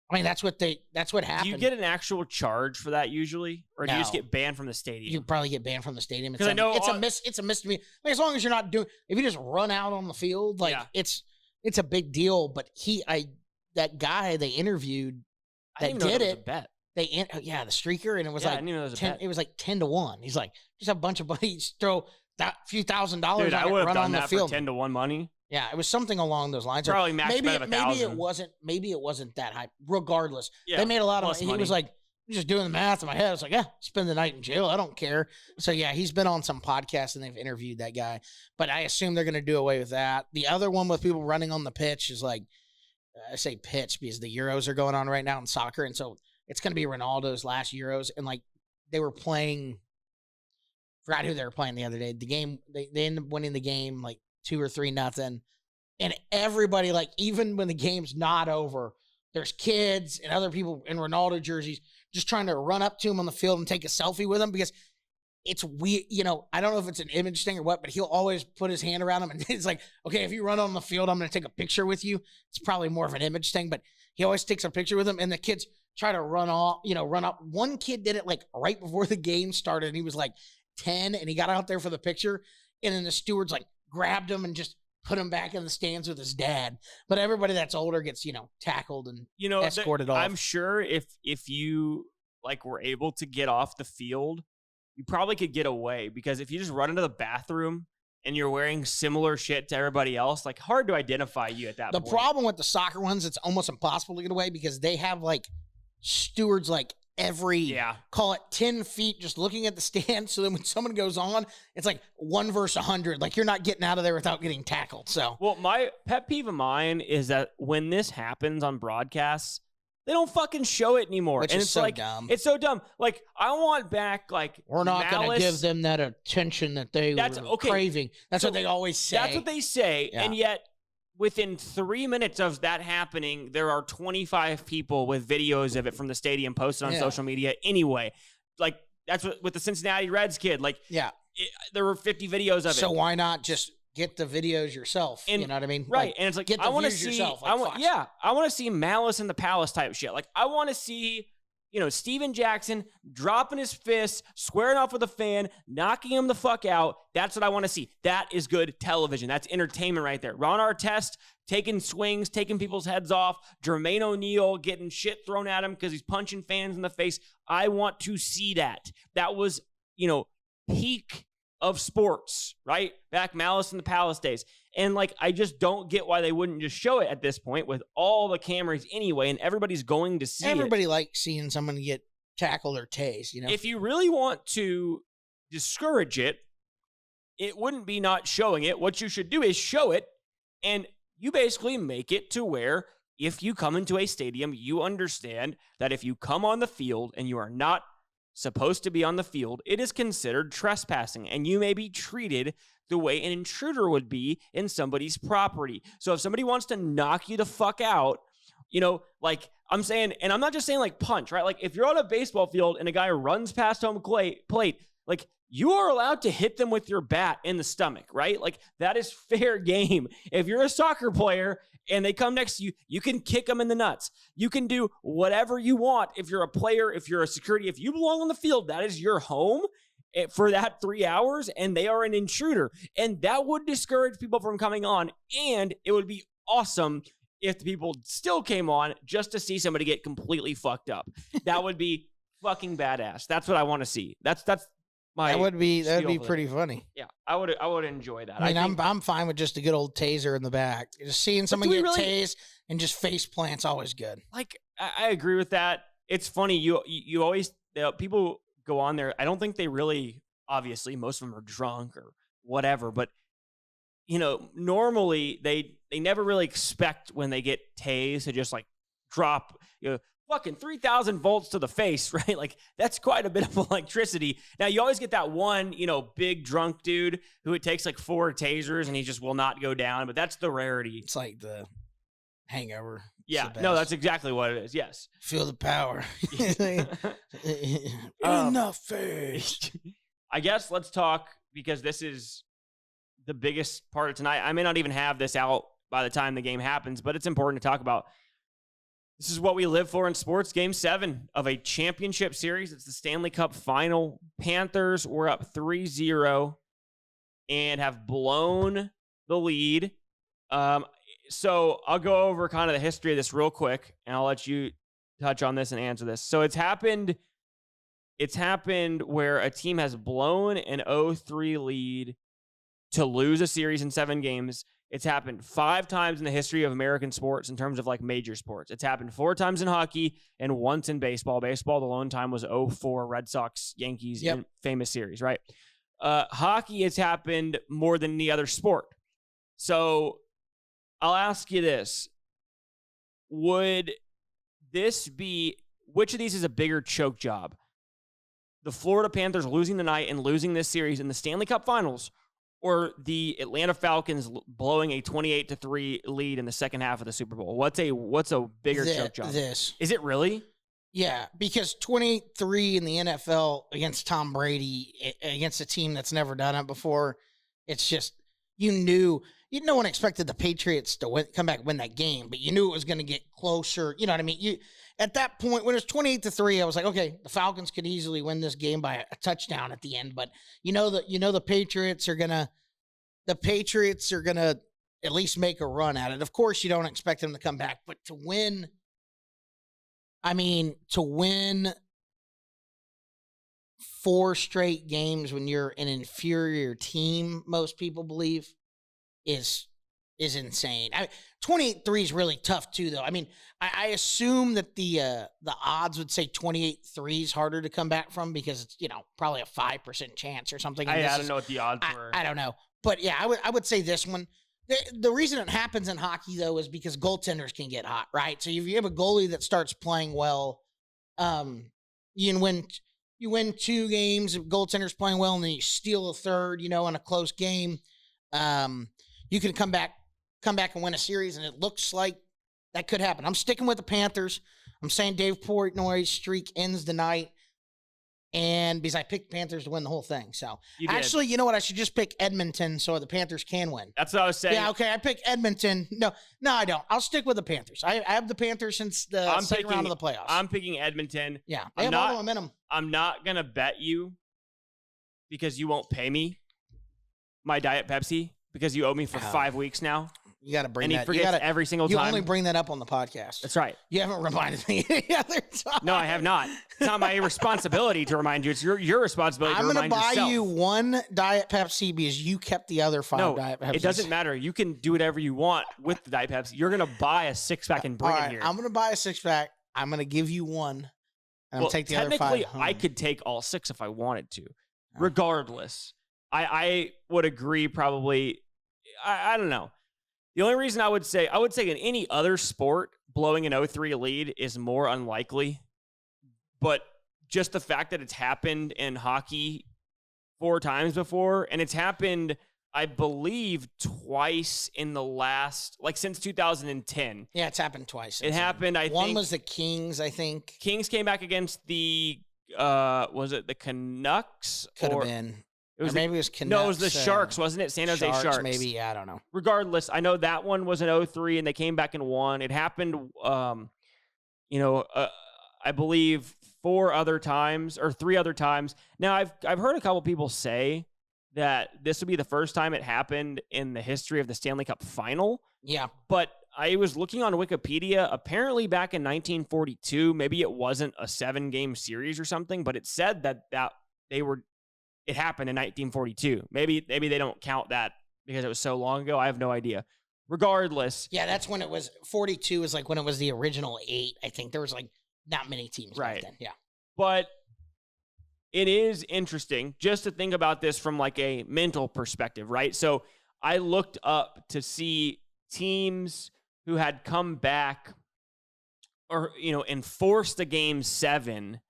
[SPEAKER 2] I mean, that's what happened.
[SPEAKER 1] Do you get an actual charge for that usually, or do you just get banned from the stadium?
[SPEAKER 2] You probably get banned from the stadium.
[SPEAKER 1] Because I know
[SPEAKER 2] it's a misdemeanor. Like, as long as you're not doing, if you just run out on the field, it's a big deal. But that guy they interviewed that did it. Bet. The streaker, and it was
[SPEAKER 1] I didn't know it was a bet.
[SPEAKER 2] It was like 10-1. He's like, just have a bunch of buddies throw that few $1,000 on it,
[SPEAKER 1] I would have
[SPEAKER 2] run
[SPEAKER 1] done
[SPEAKER 2] on
[SPEAKER 1] that
[SPEAKER 2] the field.
[SPEAKER 1] for 10-1 money.
[SPEAKER 2] Yeah, it was something along those lines.
[SPEAKER 1] Probably max bet of 1,000.
[SPEAKER 2] Maybe it wasn't that high. Regardless,
[SPEAKER 1] they
[SPEAKER 2] made a lot of money. He was like, just doing the math in my head. I was like, spend the night in jail. I don't care. So yeah, he's been on some podcasts and they've interviewed that guy. But I assume they're going to do away with that. The other one with people running on the pitch is like, I say pitch because the Euros are going on right now in soccer, and so it's going to be Ronaldo's last Euros, and like they were playing. Forgot who they were playing the other day. The game they ended up winning the game like 2 or 3-0, and everybody, like, even when the game's not over, there's kids and other people in Ronaldo jerseys just trying to run up to him on the field and take a selfie with him because it's weird. I don't know if it's an image thing or what, but he'll always put his hand around him and it's like, okay, if you run on the field, I'm going to take a picture with you. It's probably more of an image thing, but he always takes a picture with him, and the kids try to run up. One kid did it like right before the game started, and he was like 10, and he got out there for the picture, and then the stewards like grabbed him and just put him back in the stands with his dad. But everybody that's older gets, tackled and escorted off.
[SPEAKER 1] I'm sure if you like were able to get off the field, you probably could get away, because if you just run into the bathroom and you're wearing similar shit to everybody else, like, hard to identify you at that point.
[SPEAKER 2] The problem with the soccer ones, it's almost impossible to get away because they have like stewards like call it 10 feet just looking at the stand. So then when someone goes on, it's like 1 versus 100. Like, you're not getting out of there without getting tackled. So,
[SPEAKER 1] well, my pet peeve of mine is that when this happens on broadcasts, they don't fucking show it anymore.
[SPEAKER 2] Which
[SPEAKER 1] and
[SPEAKER 2] is
[SPEAKER 1] it's
[SPEAKER 2] so
[SPEAKER 1] like,
[SPEAKER 2] dumb.
[SPEAKER 1] It's so dumb. Like, I want back, like,
[SPEAKER 2] we're not going to give them that attention that they were craving. That's what they always say.
[SPEAKER 1] That's what they say. Yeah. And yet within 3 minutes of that happening, there are 25 people with videos of it from the stadium posted on social media anyway. Like, that's what with the Cincinnati Reds kid. Like, there were 50 videos of it.
[SPEAKER 2] So why not just get the videos yourself?
[SPEAKER 1] And,
[SPEAKER 2] you know what I mean?
[SPEAKER 1] Right.
[SPEAKER 2] Like,
[SPEAKER 1] and it's like,
[SPEAKER 2] get the
[SPEAKER 1] I want to
[SPEAKER 2] views
[SPEAKER 1] see,
[SPEAKER 2] yourself. Like
[SPEAKER 1] I want to see Malice in the Palace type shit. Like, I want to see, Steven Jackson dropping his fists, squaring off with a fan, knocking him the fuck out. That's what I want to see. That is good television. That's entertainment right there. Ron Artest taking swings, taking people's heads off. Jermaine O'Neal getting shit thrown at him because he's punching fans in the face. I want to see that. That was, peak of sports, right? Back Malice in the Palace days. And I just don't get why they wouldn't just show it at this point with all the cameras anyway, and everybody's going to see
[SPEAKER 2] Everybody likes seeing someone get tackled or tased,
[SPEAKER 1] If you really want to discourage it, it wouldn't be not showing it. What you should do is show it, and you basically make it to where if you come into a stadium, you understand that if you come on the field and you are not supposed to be on the field, it is considered trespassing, and you may be treated the way an intruder would be in somebody's property. So if somebody wants to knock you the fuck out, I'm saying, and I'm not just saying punch, right? Like if you're on a baseball field and a guy runs past home plate, you are allowed to hit them with your bat in the stomach, right? Like that is fair game. If you're a soccer player and they come next to you, you can kick them in the nuts. You can do whatever you want. If you're a player, if you're a security, if you belong on the field, that is your home for that 3 hours, and they are an intruder. And that would discourage people from coming on, and it would be awesome if the people still came on just to see somebody get completely fucked up. That would be fucking badass. That's what I want to see. That's my
[SPEAKER 2] that would be pretty funny.
[SPEAKER 1] Yeah, I would enjoy that.
[SPEAKER 2] I mean, I'm fine with just a good old taser in the back. Just seeing someone get tased and just face plant's always good.
[SPEAKER 1] Like I agree with that. It's funny you always people go on there. I don't think they really, obviously most of them are drunk or whatever, but normally they never really expect when they get tased to just drop fucking 3,000 volts to the face, right? Like that's quite a bit of electricity. Now you always get that one, big drunk dude who it takes 4 tasers and he just will not go down, but that's the rarity.
[SPEAKER 2] It's like the Hangover.
[SPEAKER 1] Yeah, no, that's exactly what it is. Yes.
[SPEAKER 2] Feel the power. In the face.
[SPEAKER 1] I guess let's talk, because this is the biggest part of tonight. I may not even have this out by the time the game happens, but it's important to talk about. This is what we live for in sports. Game 7 of a championship series. It's the Stanley Cup final. Panthers were up 3-0 and have blown the lead. So I'll go over kind of the history of this real quick, and I'll let you touch on this and answer this. So it's happened where a team has blown an 0-3 lead to lose a series in 7 games. It's happened 5 times in the history of American sports in terms of major sports. It's happened 4 times in hockey and once in baseball. Baseball, the lone time was 0-4 Red Sox, Yankees, in famous series, right? Hockey has happened more than any other sport. So I'll ask you this. Would this be, which of these is a bigger choke job? The Florida Panthers losing tonight and losing this series in the Stanley Cup Finals, or the Atlanta Falcons blowing a 28-3 lead in the second half of the Super Bowl? What's a bigger choke job?
[SPEAKER 2] This.
[SPEAKER 1] Is it really?
[SPEAKER 2] Yeah, because 28-3 in the NFL against Tom Brady, against a team that's never done it before, it's just, no one expected the Patriots to come back and win that game, but you knew it was going to get closer. You know what I mean? At that point, when it was 28-3, I was like, okay, the Falcons could easily win this game by a touchdown at the end. But the Patriots are gonna at least make a run at it. Of course, you don't expect them to come back, but to win 4 straight games when you're an inferior team, most people believe, is insane. 28-3 is really tough too, though. I mean, I assume that the odds would say 28-3 is harder to come back from because it's probably a 5% chance or something.
[SPEAKER 1] I don't know what the odds were.
[SPEAKER 2] I don't know, but yeah, I would say this one. The reason it happens in hockey though is because goaltenders can get hot, right? So if you have a goalie that starts playing well, you win 2 games. If goaltender's playing well, and then you steal a third, in a close game. You can come back come back and win a series, and it looks like that could happen. I'm sticking with the Panthers. I'm saying Dave Portnoy's streak ends tonight. And because I picked Panthers to win the whole thing. So, actually, you know what? I should just pick Edmonton so the Panthers can win.
[SPEAKER 1] That's what I was saying.
[SPEAKER 2] Yeah, okay. I picked Edmonton. No, I don't. I'll stick with the Panthers. I have the Panthers since the second round of the playoffs.
[SPEAKER 1] I'm picking Edmonton.
[SPEAKER 2] Yeah, they have all the momentum.
[SPEAKER 1] I'm not going to bet you because you won't pay me my Diet Pepsi because you owe me for 5 weeks now.
[SPEAKER 2] You got to bring that.
[SPEAKER 1] And he forgets every single time.
[SPEAKER 2] You only bring that up on the podcast.
[SPEAKER 1] That's right.
[SPEAKER 2] You haven't reminded me any other time.
[SPEAKER 1] No, I have not. It's not my responsibility to remind you. It's your responsibility to remind yourself.
[SPEAKER 2] I'm going to buy you one Diet Pepsi because you kept the other 5 Diet Pepsis.
[SPEAKER 1] It doesn't matter. You can do whatever you want with the Diet Pepsi. You're going to buy a 6-pack and bring it here.
[SPEAKER 2] I'm going to buy a 6-pack. I'm going to give you one. And I'll take the other 5 home.
[SPEAKER 1] Technically, I could take all 6 if I wanted to. Regardless, I would agree probably. I don't know. The only reason I would say in any other sport, blowing an 0-3 lead is more unlikely. But just the fact that it's happened in hockey 4 times before, and it's happened, I believe, twice in the last, since 2010.
[SPEAKER 2] Yeah, it's happened twice.
[SPEAKER 1] It happened, I think.
[SPEAKER 2] One was the Kings, I think.
[SPEAKER 1] Kings came back against the, was it the Canucks?
[SPEAKER 2] Could have been. Maybe it was Canucks.
[SPEAKER 1] No, it was the Sharks, wasn't it? San Jose Sharks.
[SPEAKER 2] Maybe, yeah, I don't know.
[SPEAKER 1] Regardless, I know that one was an 0-3, and they came back and won. It happened, I believe 4 other times or 3 other times. Now, I've heard a couple people say that this would be the first time it happened in the history of the Stanley Cup Final.
[SPEAKER 2] Yeah.
[SPEAKER 1] But I was looking on Wikipedia. Apparently, back in 1942, maybe it wasn't a 7-game series or something, but it said that it happened in 1942. Maybe they don't count that because it was so long ago. I have no idea. Regardless.
[SPEAKER 2] Yeah, that's when it was. 42 is when it was the original 8. I think there was not many teams back then. Yeah.
[SPEAKER 1] But it is interesting just to think about this from a mental perspective, right? So I looked up to see teams who had come back or, and forced a game 7.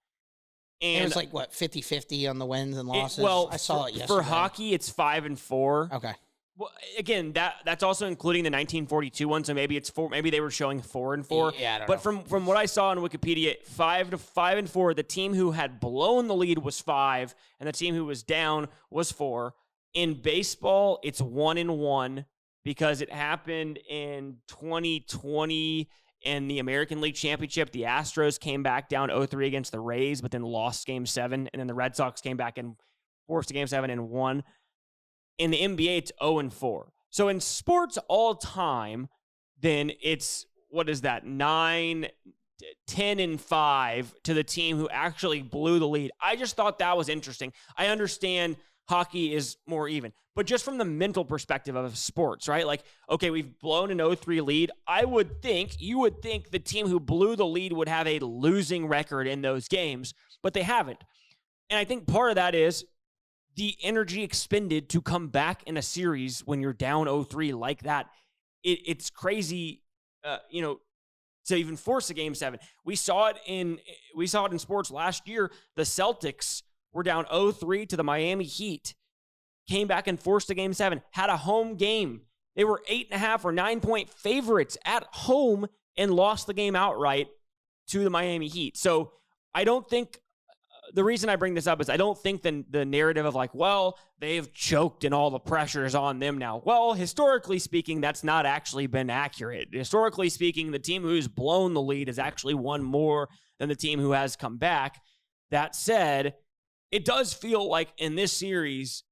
[SPEAKER 1] And
[SPEAKER 2] it was 50-50 on the wins and losses? I saw it yesterday.
[SPEAKER 1] For hockey, it's 5-4.
[SPEAKER 2] Okay.
[SPEAKER 1] Well, again, that's also including the 1942 one, so maybe it's 4. Maybe they were showing 4-4.
[SPEAKER 2] Yeah, I don't know.
[SPEAKER 1] But from what I saw on Wikipedia, 5-4. The team who had blown the lead was 5, and the team who was down was 4. In baseball, it's 1-1 because it happened in 2020. In the American League Championship, the Astros came back down 0-3 against the Rays, but then lost Game 7. And then the Red Sox came back and forced a Game 7 and won. In the NBA, it's 0-4. So in sports all time, then it's, 9, 10-5 to the team who actually blew the lead. I just thought that was interesting. I understand hockey is more even. But just from the mental perspective of sports, right? Okay, we've blown an 0-3 lead. You would think the team who blew the lead would have a losing record in those games, but they haven't. And I think part of that is the energy expended to come back in a series when you're down 0-3 like that. It's crazy, to even force a Game 7. We saw it in sports last year. The Celtics were down 0-3 to the Miami Heat. Came back and forced a Game 7, had a home game. They were 8.5 or 9-point favorites at home and lost the game outright to the Miami Heat. So I don't think, the reason I bring this up is I don't think the narrative of they've choked and all the pressure is on them now. Well, historically speaking, that's not actually been accurate. Historically speaking, the team who's blown the lead has actually won more than the team who has come back. That said, it does feel like in this series,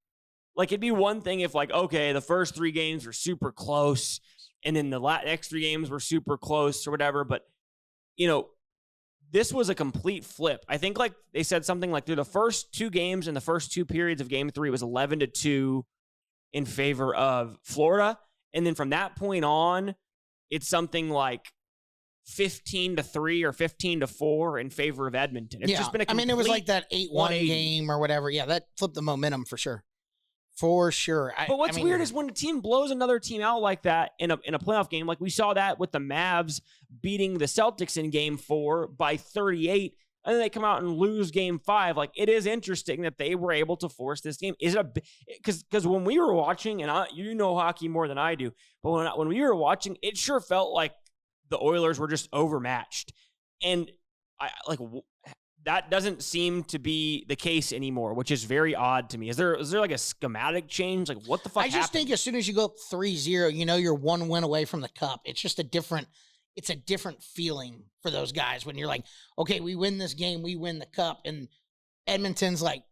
[SPEAKER 1] it'd be one thing if the first 3 games were super close and then the next 3 games were super close or whatever. But, this was a complete flip. I think they said something through the first 2 games and the first 2 periods of Game 3 was 11-2 in favor of Florida. And then from that point on, it's something 15-3 or 15-4 in favor of Edmonton. It's just been a complete
[SPEAKER 2] it was that 8-1 game or whatever. Yeah, that flipped the momentum for sure. For sure.
[SPEAKER 1] But what's weird is when a team blows another team out like that in a playoff game, we saw that with the Mavs beating the Celtics in Game 4 by 38 and then they come out and lose game 5. Like, it is interesting that they were able to force this game. Is it because when we were watching, and you know hockey more than I do, but when we were watching, it sure felt like the Oilers were just overmatched. And that doesn't seem to be the case anymore, which is very odd to me. Is there like a schematic change? Like, what the fuck happened?
[SPEAKER 2] I just think as soon as you go up 3-0, you know you're one win away from the cup. It's just a different feeling for those guys when you're like, okay, we win this game, we win the cup. And Edmonton's like,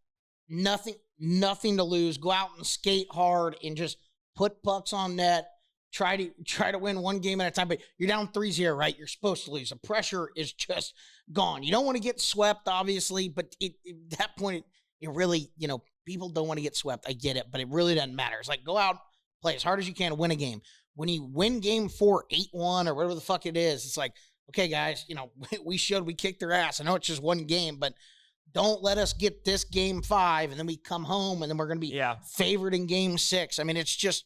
[SPEAKER 2] nothing to lose. Go out and skate hard and just put pucks on net. Try to win one game at a time, but you're down 3-0, right? You're supposed to lose. The pressure is just gone. You don't want to get swept, obviously, but at that point, it really, people don't want to get swept. I get it, but it really doesn't matter. It's like, go out, play as hard as you can to win a game. When you win game 4, 8-1, or whatever the fuck it is, it's like, okay, guys, we kicked their ass. I know it's just one game, but don't let us get this game 5, and then we come home, and then we're going to be favored in game 6. I mean, it's just,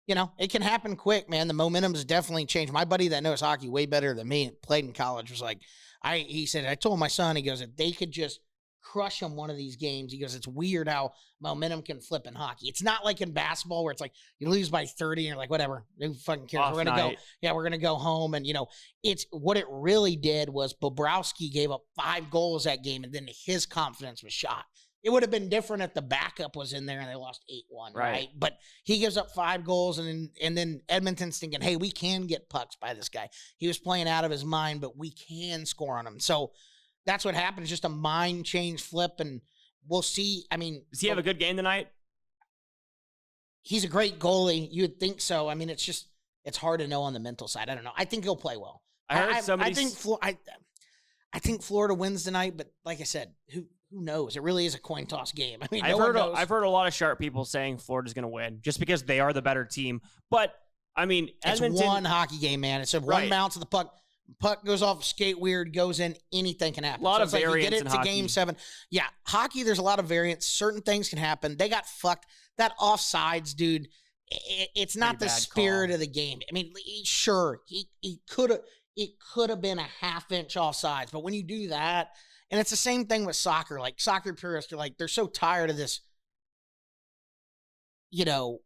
[SPEAKER 2] it can happen quick, man. The momentum's definitely changed. My buddy that knows hockey way better than me, played in college, was like, he said, I told my son, he goes, if they could just crush them one of these games, he goes, it's weird how momentum can flip in hockey. It's not like in basketball where it's like you lose by 30 and you're like, whatever, who fucking cares? We're going to go. Yeah, we're going to go home. And, it's what it really did was Bobrovsky gave up 5 goals that game, and then his confidence was shot. It would have been different if the backup was in there and they lost 8-1, right? But he gives up 5 goals, and then Edmonton's thinking, hey, we can get pucks by this guy. He was playing out of his mind, but we can score on him. So that's what happened. It's just a mind change flip, and we'll see. I mean,
[SPEAKER 1] does he have a good game tonight?
[SPEAKER 2] He's a great goalie. You would think so. I mean, it's hard to know on the mental side. I don't know. I think he'll play well. I think Florida wins tonight, but like I said, who knows? It really is a coin toss game. I mean, I've heard
[SPEAKER 1] a lot of sharp people saying Florida's going to win just because they are the better team. But I mean, Edmonton,
[SPEAKER 2] it's one hockey game, man. It's one bounce of the puck. Puck goes off, skate weird, goes in. Anything can happen.
[SPEAKER 1] A lot of variance
[SPEAKER 2] you get it
[SPEAKER 1] in
[SPEAKER 2] to
[SPEAKER 1] hockey.
[SPEAKER 2] Game 7. Yeah, hockey. There's a lot of variance. Certain things can happen. They got fucked. That offsides, dude. It's not the spirit of the game. I mean, sure, he could have. It could have been a half-inch offsides, but when you do that, and it's the same thing with soccer. Like, soccer purists are like, they're so tired of this, VAR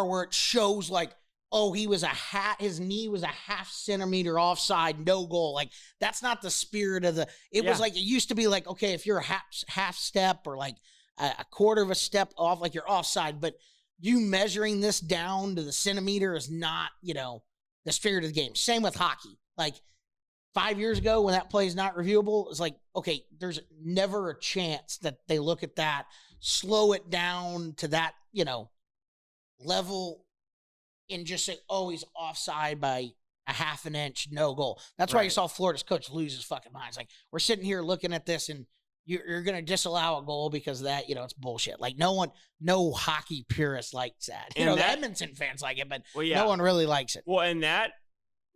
[SPEAKER 2] where it shows like, oh, his knee was a half centimeter offside, no goal. Like, that's not the spirit of the. It was like, it used to be like, okay, if you're a half step or like a quarter of a step off, like you're offside, but you measuring this down to the centimeter is not, the spirit of the game. Same with hockey. Like 5 years ago when that play is not reviewable, it's like, okay, there's never a chance that they look at that, slow it down to that, level and just say, oh, he's offside by a half an inch, no goal. That's why you saw Florida's coach lose his fucking mind. It's like, we're sitting here looking at this and you're going to disallow a goal because of that, it's bullshit. Like no hockey purist likes that. The Edmonton fans like it, but no one really likes it.
[SPEAKER 1] Well, and that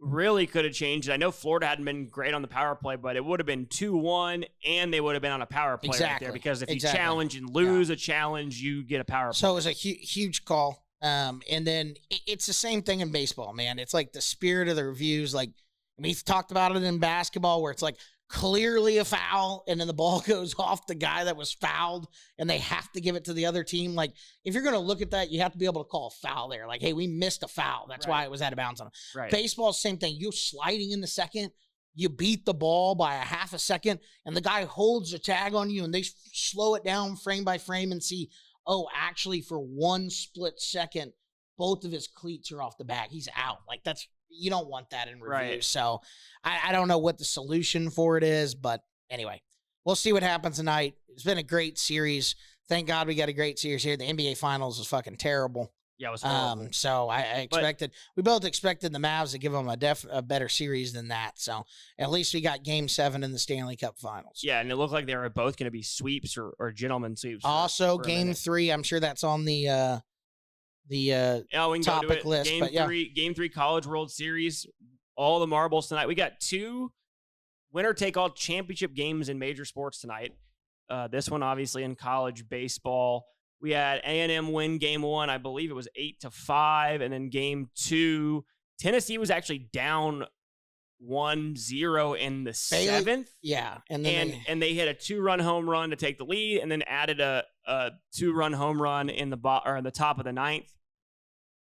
[SPEAKER 1] really could have changed. I know Florida hadn't been great on the power play, but it would have been 2-1 and they would have been on a power play right there because if you challenge and lose a challenge, you get a power play.
[SPEAKER 2] So it was a huge call. And then it's the same thing in baseball, man. It's like the spirit of the reviews. Like, we've talked about it in basketball where it's like, clearly a foul, and then the ball goes off the guy that was fouled, and they have to give it to the other team. Like, if you're going to look at that, you have to be able to call a foul there. Like, hey, we missed a foul. That's why it was out of bounds on him.
[SPEAKER 1] Right.
[SPEAKER 2] Baseball, same thing. You're sliding in the second, you beat the ball by a half a second, and the guy holds a tag on you, and they slow it down frame by frame and see, oh, actually, for one split second, both of his cleats are off the bag. He's out. Like, you don't want that in review.
[SPEAKER 1] Right.
[SPEAKER 2] So I don't know what the solution for it is, but anyway, we'll see what happens tonight. It's been a great series. Thank God we got a great series here. The NBA Finals was fucking terrible.
[SPEAKER 1] Yeah, it was horrible.
[SPEAKER 2] So I we both expected the Mavs to give them a better series than that. So at least we got Game 7 in the Stanley Cup Finals.
[SPEAKER 1] Yeah, and it looked like they were both going to be sweeps or gentlemen sweeps.
[SPEAKER 2] Also, Game 3, I'm sure that's on the topic list.
[SPEAKER 1] Game 3 College World Series, all the marbles tonight. We got 2 winner-take-all championship games in major sports tonight. This one, obviously, in college baseball. We had A&M win Game 1. I believe it was 8-5. And then Game 2, Tennessee was actually down 1-0 in the 7th.
[SPEAKER 2] Yeah.
[SPEAKER 1] And they hit a 2-run home run to take the lead, and then added a 2-run home run in the top of the 9th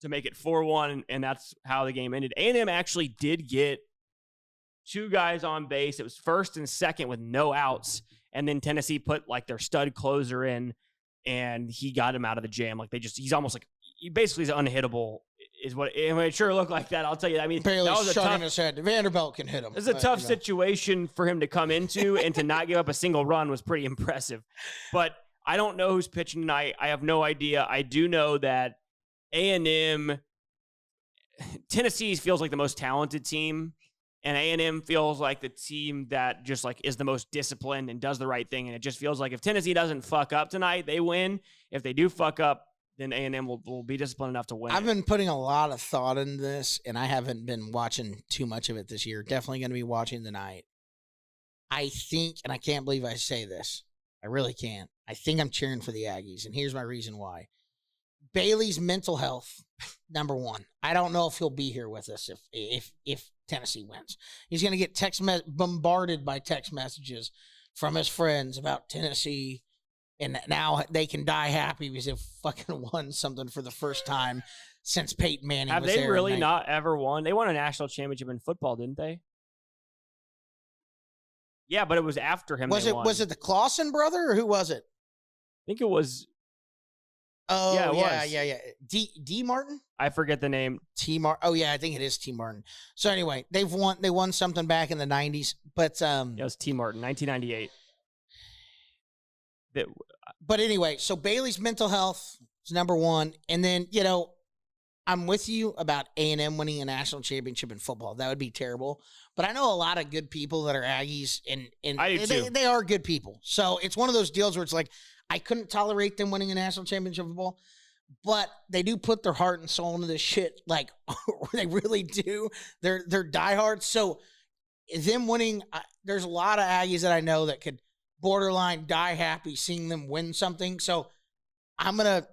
[SPEAKER 1] to make it 4-1, and that's how the game ended. A&M actually did get 2 guys on base. It was first and second with no outs, and then Tennessee put like their stud closer in, and he got him out of the jam. Like he's almost like, he basically is unhittable. Is what it sure looked like that. I'll tell you. I mean,
[SPEAKER 2] Bailey's
[SPEAKER 1] that was a
[SPEAKER 2] shaking his head. Vanderbilt can hit him.
[SPEAKER 1] It's a tough situation for him to come into, and to not give up a single run was pretty impressive. But I don't know who's pitching tonight. I have no idea. I do know that Tennessee feels like the most talented team, and A&M feels like the team that just like is the most disciplined and does the right thing. And it just feels like if Tennessee doesn't fuck up tonight, they win. If they do fuck up, then A&M will be disciplined enough to win.
[SPEAKER 2] I've been putting a lot of thought in this, and I haven't been watching too much of it this year. Definitely going to be watching tonight. I think, and I can't believe I say this, I really can't. I think I'm cheering for the Aggies, and here's my reason why. Bailey's mental health, number one. I don't know if he'll be here with us if Tennessee wins. He's going to get bombarded by text messages from his friends about Tennessee. And now they can die happy because they've fucking won something for the first time since Peyton Manning was there.
[SPEAKER 1] Have they really not ever won? They won a national championship in football, didn't they? Yeah, but it was after him.
[SPEAKER 2] Was it the Clausen brother, or who was it?
[SPEAKER 1] I think it was.
[SPEAKER 2] Oh,
[SPEAKER 1] yeah, it was.
[SPEAKER 2] Yeah. D. Martin?
[SPEAKER 1] I forget the name.
[SPEAKER 2] T. Martin. Oh, yeah, I think it is T. Martin. So anyway, they won something back in the 90s. But
[SPEAKER 1] it was T. Martin, 1998.
[SPEAKER 2] But anyway, so Bailey's mental health is number one. And then, I'm with you about A&M winning a national championship in football. That would be terrible. But I know a lot of good people that are Aggies, and
[SPEAKER 1] I do too.
[SPEAKER 2] They are good people. So it's one of those deals where it's like, I couldn't tolerate them winning a national championship in football, but they do put their heart and soul into this shit. Like, they really do. They're diehards. So them winning, there's a lot of Aggies that I know that could borderline die happy seeing them win something. So I'm going to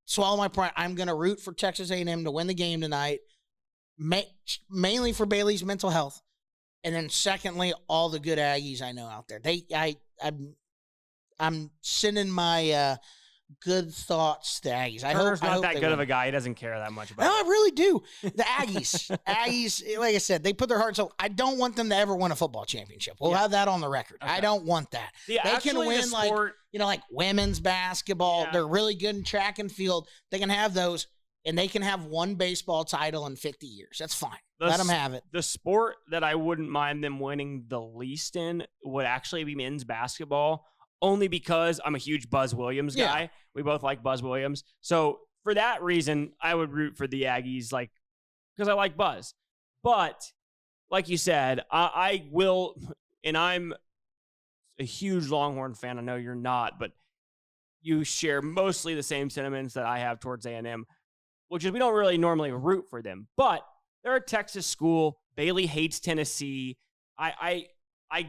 [SPEAKER 2] swallow my pride. I'm going to root for Texas A&M to win the game tonight, mainly for Bailey's mental health. And then secondly, all the good Aggies I know out there. I'm sending my good thoughts to Aggies.
[SPEAKER 1] Turner's not that good of a guy. He doesn't care that much about it.
[SPEAKER 2] No, I really do. The Aggies, like I said, they put their heart. So I don't want them to ever win a football championship. We'll have that on the record. Okay. I don't want that.
[SPEAKER 1] Yeah,
[SPEAKER 2] they can win like women's basketball. Yeah. They're really good in track and field. They can have those, and they can have one baseball title in 50 years. That's fine. Let them have it.
[SPEAKER 1] The sport that I wouldn't mind them winning the least in would actually be men's basketball. Only because I'm a huge Buzz Williams guy. Yeah. We both like Buzz Williams. So for that reason, I would root for the Aggies, because I like Buzz. But like you said, I will, and I'm a huge Longhorn fan. I know you're not, but you share mostly the same sentiments that I have towards A&M, which is we don't really normally root for them. But they're a Texas school. Bailey hates Tennessee. I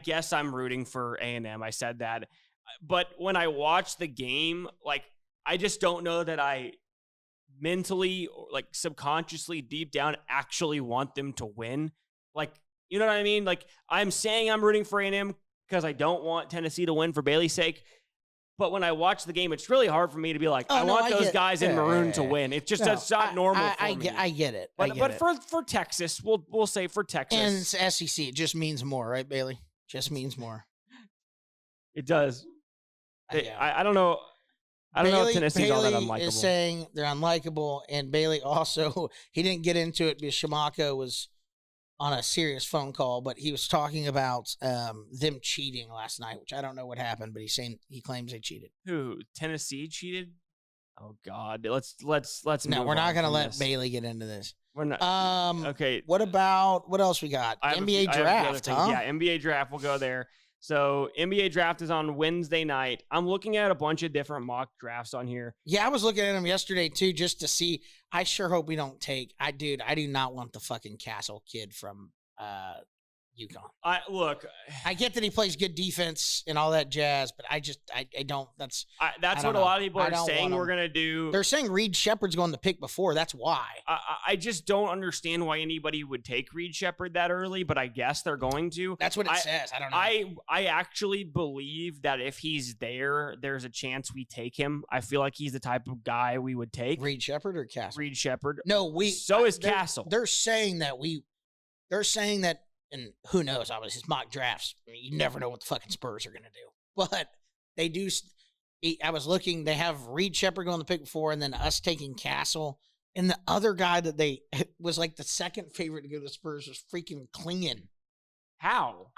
[SPEAKER 1] guess I'm rooting for A&M. I said that. But when I watch the game, I just don't know that I mentally or subconsciously deep down actually want them to win. You know what I mean? I'm saying I'm rooting for A&M because I don't want Tennessee to win for Bailey's sake. But when I watch the game, it's really hard for me to be I want those guys in maroon to win. It's just it's not normal for me.
[SPEAKER 2] I get it.
[SPEAKER 1] But for Texas, we'll say for Texas.
[SPEAKER 2] And it's SEC. It just means more, right, Bailey? Just means more.
[SPEAKER 1] It does. I don't know. I don't know if Tennessee's all that unlikable.
[SPEAKER 2] Bailey is saying they're unlikable, and Bailey also, he didn't get into it because Shamaka was on a serious phone call, but he was talking about them cheating last night, which I don't know what happened, but he claims they cheated.
[SPEAKER 1] Who? Tennessee cheated? Oh God. Let's
[SPEAKER 2] No, we're not going to let Bailey get into this.
[SPEAKER 1] We're not. Okay.
[SPEAKER 2] What else we got? NBA draft, huh?
[SPEAKER 1] Yeah, NBA draft. We'll go there. So NBA draft is on Wednesday night. I'm looking at a bunch of different mock drafts on here.
[SPEAKER 2] Yeah, I was looking at them yesterday too, just to see. I sure hope we don't take. I do not want the fucking Castle kid from UConn.
[SPEAKER 1] I
[SPEAKER 2] get that he plays good defense and all that jazz, but I don't. That's
[SPEAKER 1] what a lot of people are saying we're gonna do.
[SPEAKER 2] They're saying Reed Shepherd's going to pick before. That's why.
[SPEAKER 1] I just don't understand why anybody would take Reed Shepherd that early, but I guess they're going to.
[SPEAKER 2] That's what it says. I don't know.
[SPEAKER 1] I actually believe that if he's there, there's a chance we take him. I feel like he's the type of guy we would take.
[SPEAKER 2] Reed Shepherd or Castle?
[SPEAKER 1] Reed Shepherd.
[SPEAKER 2] No,
[SPEAKER 1] So is Castle.
[SPEAKER 2] They're saying that and who knows, obviously, it's mock drafts. I mean, you never know what the fucking Spurs are going to do. But they do. I was looking, they have Reed Shepherd going to pick before, and then us taking Castle. And the other guy that was like the second favorite to go to the Spurs was freaking Klingon.
[SPEAKER 1] How?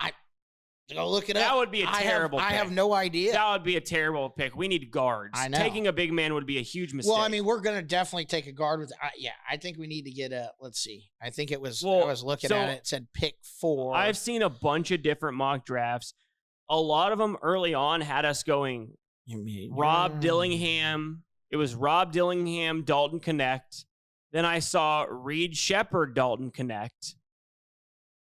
[SPEAKER 2] Go look it up.
[SPEAKER 1] That would be a terrible pick.
[SPEAKER 2] I have no idea.
[SPEAKER 1] That would be a terrible pick. We need guards.
[SPEAKER 2] I know.
[SPEAKER 1] Taking a big man would be a huge mistake.
[SPEAKER 2] Well, I mean, we're going to definitely take a guard with. I think we need to get let's see. I think it was. I was looking at it. It said pick 4.
[SPEAKER 1] I've seen a bunch of different mock drafts. A lot of them early on had us going Rob Dillingham. It was Rob Dillingham, Dalton Connect. Then I saw Reed Shepherd, Dalton Connect.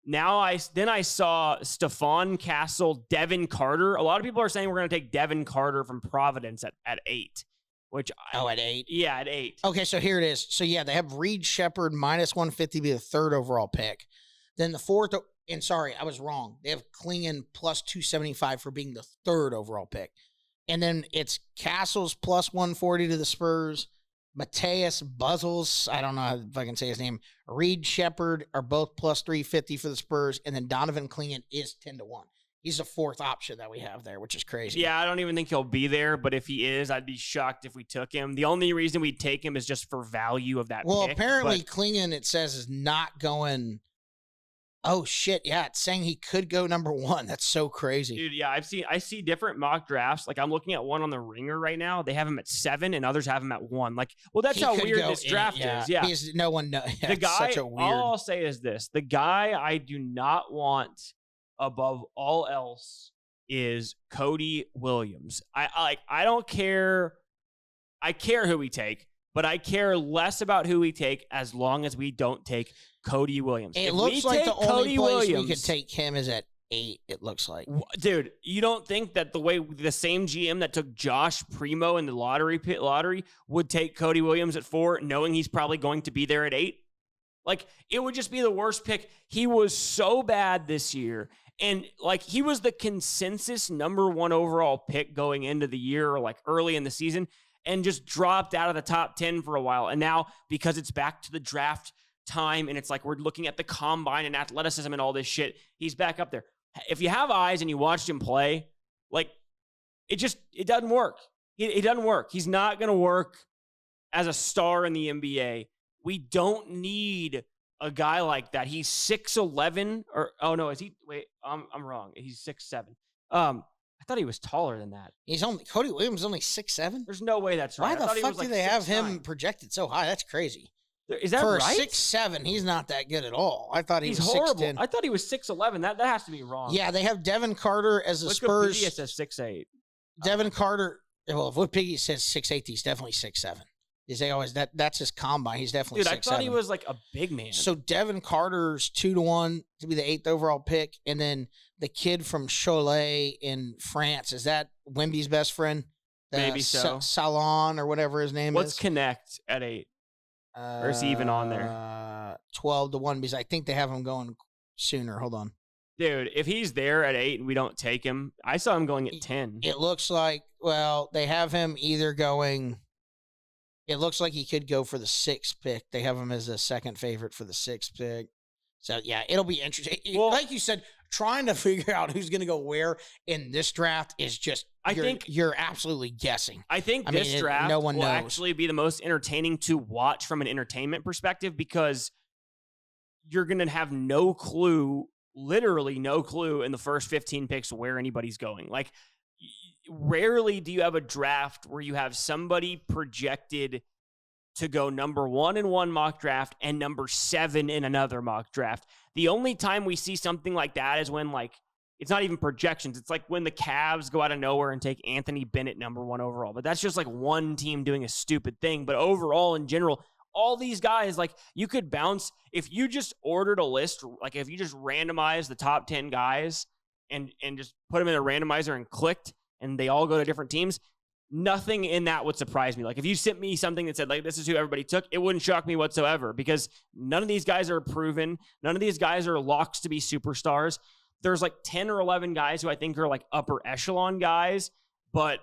[SPEAKER 1] Now I saw Stephon Castle, Devin Carter. A lot of people are saying we're going to take Devin Carter from Providence at 8.
[SPEAKER 2] At 8?
[SPEAKER 1] Yeah, at 8.
[SPEAKER 2] Okay, so here it is. So, yeah, they have Reed Shepherd minus 150 be the 3rd overall pick. Then the 4th, and sorry, I was wrong. They have Klingon plus 275 for being the 3rd overall pick. And then it's Castle's plus 140 to the Spurs. Mateus Buzzles, I don't know if I can say his name. Reed Shepherd are both plus 350 for the Spurs. And then Donovan Klingon is 10-1. He's the 4th option that we have there, which is crazy.
[SPEAKER 1] Yeah, I don't even think he'll be there, but if he is, I'd be shocked if we took him. The only reason we'd take him is just for value of that pick.
[SPEAKER 2] Well, apparently Klingon, it says, is not going. Oh, shit. Yeah, it's saying he could go number 1. That's so crazy.
[SPEAKER 1] Dude, yeah, I see different mock drafts. Like, I'm looking at one on the Ringer right now. They have him at 7, and others have him at 1. Like, well, that's how weird this draft is. Yeah.
[SPEAKER 2] Because no one knows. Yeah,
[SPEAKER 1] the guy,
[SPEAKER 2] such a weird.
[SPEAKER 1] all I'll say is this. The guy I do not want above all else is Cody Williams. I don't care. I care who we take, but I care less about who we take as long as we don't take Cody Williams.
[SPEAKER 2] It looks like the only place we could take him is at 8, it looks like.
[SPEAKER 1] Dude, you don't think that the same GM that took Josh Primo in the lottery would take Cody Williams at 4, knowing he's probably going to be there at 8? Like, it would just be the worst pick. He was so bad this year. And, like, he was the consensus number 1 overall pick going into the year or, like, early in the season and just dropped out of the top 10 for a while. And now, because it's back to the draft time and it's like we're looking at the combine and athleticism and all this shit, he's back up there. If you have eyes and you watched him play, like, it doesn't work. It doesn't work. He's not going to work as a star in the NBA. We don't need a guy like that. He's 6'11", or oh no, is he? Wait, I'm wrong. He's 6'7". I thought he was taller than that.
[SPEAKER 2] Cody Williams is only 6'7".
[SPEAKER 1] There's no way that's right.
[SPEAKER 2] Why the fuck do they have him projected so high? That's crazy.
[SPEAKER 1] Is that right?
[SPEAKER 2] For 6'7", he's not that good at all. I thought he's
[SPEAKER 1] horrible.
[SPEAKER 2] 6'10".
[SPEAKER 1] I thought he was 6'11". That has to be wrong.
[SPEAKER 2] Yeah, they have Devin Carter as the Spurs.
[SPEAKER 1] Wikipedia says 6'8".
[SPEAKER 2] Devin Carter. Well, if Wikipedia says 6'8", he's definitely 6'7". They always that's his combine. He's definitely 6'7".
[SPEAKER 1] Dude, I thought he was like a big man.
[SPEAKER 2] So Devin Carter's 2-1 to be the 8th overall pick, and then the kid from Cholet in France, is that Wemby's best friend?
[SPEAKER 1] Maybe so.
[SPEAKER 2] Salon or whatever his name is.
[SPEAKER 1] What's Connect at 8? Or is he even on there?
[SPEAKER 2] 12-1 because I think they have him going sooner. Hold on.
[SPEAKER 1] Dude, if he's there at 8 and we don't take him, I saw him going at 10.
[SPEAKER 2] It looks like, well, they have him either going. It looks like he could go for the 6th pick. They have him as a second favorite for the 6th pick. So, yeah, it'll be interesting. Well, like you said, trying to figure out who's going to go where in this draft is just, I think you're absolutely guessing.
[SPEAKER 1] I think this draft will actually be the most entertaining to watch from an entertainment perspective because you're going to have no clue, literally no clue in the first 15 picks where anybody's going. Like, rarely do you have a draft where you have somebody projected to go number 1 in one mock draft and number 7 in another mock draft. The only time we see something like that is when, like, it's not even projections. It's like when the Cavs go out of nowhere and take Anthony Bennett number 1 overall. But that's just like one team doing a stupid thing. But overall, in general, all these guys, like, you could bounce if you just ordered a list, like if you just randomized the top 10 guys and just put them in a randomizer and clicked, and they all go to different teams. Nothing in that would surprise me. Like, if you sent me something that said, like, this is who everybody took, it wouldn't shock me whatsoever, because none of these guys are proven. None of these guys are locks to be superstars. There's like 10 or 11 guys who I think are like upper echelon guys, but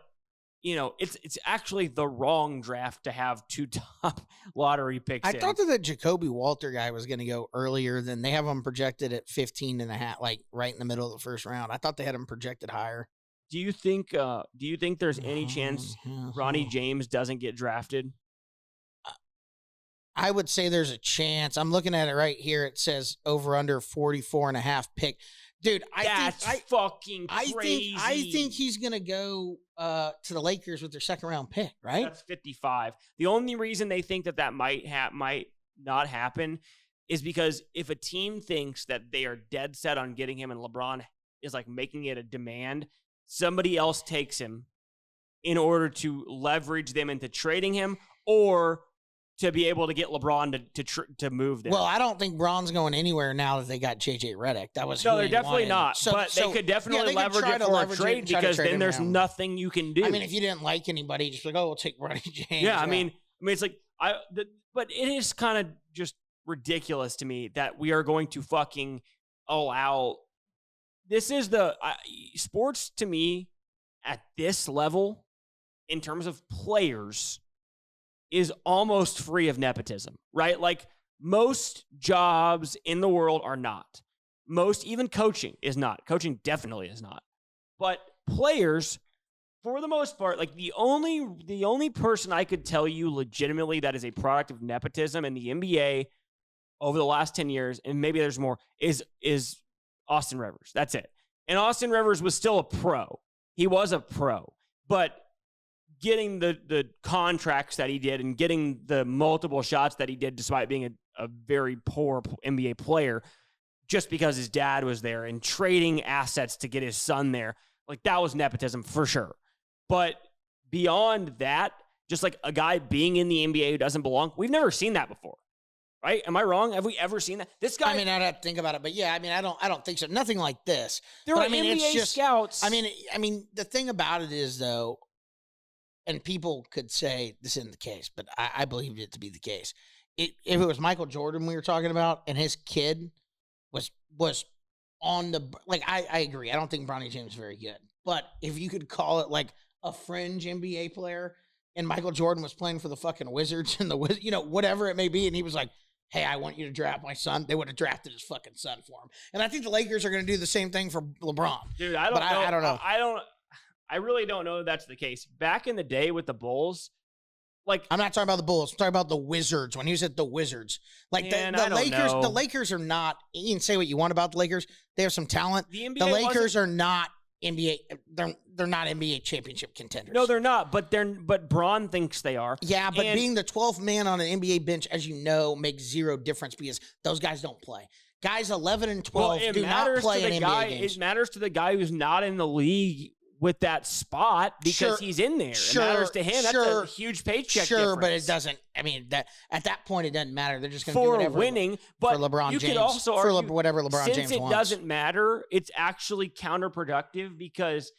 [SPEAKER 1] you know, it's actually the wrong draft to have 2 top lottery picks.
[SPEAKER 2] I thought that the Jacoby Walter guy was going to go earlier than they have him projected at 15.5, like right in the middle of the first round. I thought they had him projected higher.
[SPEAKER 1] Do you think there's any chance Ronnie James doesn't get drafted?
[SPEAKER 2] I would say there's a chance. I'm looking at it right here. It says over under 44.5 pick. Dude,
[SPEAKER 1] That's fucking crazy.
[SPEAKER 2] I think he's gonna go to the Lakers with their second round pick, right?
[SPEAKER 1] That's 55. The only reason they think that might not happen is because if a team thinks that they are dead set on getting him and LeBron is like making it a demand, somebody else takes him in order to leverage them into trading him or to be able to get LeBron to move there.
[SPEAKER 2] Well, I don't think Bron's going anywhere now that they got JJ Reddick. That was
[SPEAKER 1] no, they're definitely not. But they could definitely leverage it for a trade because then there's nothing you can do.
[SPEAKER 2] I mean, if you didn't like anybody, just like, oh, we'll take Ronnie James.
[SPEAKER 1] Yeah, I mean, it's like but it is kind of just ridiculous to me that we are going to fucking allow. This is sports to me at this level in terms of players is almost free of nepotism, right? Like, most jobs in the world are not. Even coaching is not. Coaching definitely is not. But players, for the most part, like the only person I could tell you legitimately that is a product of nepotism in the NBA over the last 10 years, and maybe there's more, is Austin Rivers. That's it. And Austin Rivers was still a pro. He was a pro. But getting the contracts that he did and getting the multiple shots that he did despite being a very poor NBA player just because his dad was there and trading assets to get his son there, like, that was nepotism for sure. But beyond that, just like a guy being in the NBA who doesn't belong, we've never seen that before. Right? Am I wrong? Have we ever seen that? This guy.
[SPEAKER 2] I mean, I'd have to think about it, but yeah, I mean, I don't think so. Nothing like this.
[SPEAKER 1] There are NBA scouts.
[SPEAKER 2] I mean, the thing about it is, though, and people could say this isn't the case, but I believed it to be the case. If it was Michael Jordan we were talking about, and his kid was on the, like, I agree. I don't think Bronny James is very good, but if you could call it like a fringe NBA player, and Michael Jordan was playing for the fucking Wizards and whatever it may be, and he was like, hey, I want you to draft my son, they would have drafted his fucking son for him. And I think the Lakers are going to do the same thing for LeBron.
[SPEAKER 1] Dude, I don't know. I really don't know if that's the case. Back in the day with the Bulls, like,
[SPEAKER 2] I'm not talking about the Bulls. I'm talking about the Wizards. When he was at the Wizards, like, the Lakers are not. You can say what you want about the Lakers. They have some talent. The Lakers are not NBA. They're not NBA championship contenders.
[SPEAKER 1] No, they're not. But Bron thinks they are.
[SPEAKER 2] Yeah, but being the 12th man on an NBA bench, as you know, makes zero difference because those guys don't play. Guys 11 and 12 do not play in NBA games.
[SPEAKER 1] It matters to the guy who's not in the league with that spot because he's in there. It matters to him. That's a huge paycheck difference.
[SPEAKER 2] But it doesn't. I mean, that at that point, it doesn't matter. They're just going to do whatever
[SPEAKER 1] winning. But
[SPEAKER 2] for LeBron
[SPEAKER 1] you
[SPEAKER 2] James,
[SPEAKER 1] could also argue,
[SPEAKER 2] whatever LeBron James wants.
[SPEAKER 1] Since it doesn't matter, it's actually counterproductive because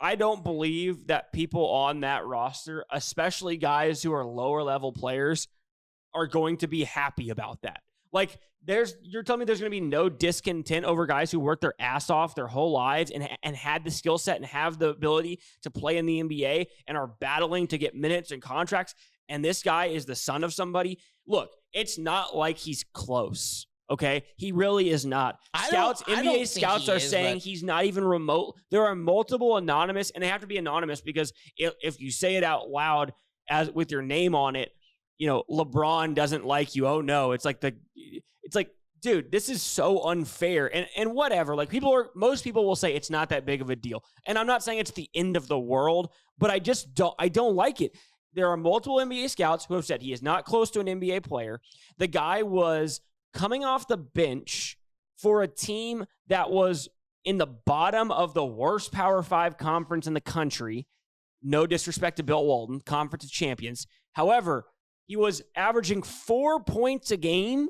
[SPEAKER 1] I don't believe that people on that roster, especially guys who are lower level players, are going to be happy about that. Like, you're telling me there's going to be no discontent over guys who worked their ass off their whole lives and had the skill set and have the ability to play in the NBA and are battling to get minutes and contracts, and this guy is the son of somebody? Look, it's not like he's close, okay? He really is not. NBA scouts are saying he's not even remote. There are multiple anonymous, and they have to be anonymous because if you say it out loud as with your name on it, you know, LeBron doesn't like you. Oh no. It's like, dude, this is so unfair and whatever. Like, most people will say it's not that big of a deal. And I'm not saying it's the end of the world, but I don't like it. There are multiple NBA scouts who have said he is not close to an NBA player. The guy was coming off the bench for a team that was in the bottom of the worst Power 5 conference in the country. No disrespect to Bill Walton, Conference of Champions. However, He was averaging 4 points a game,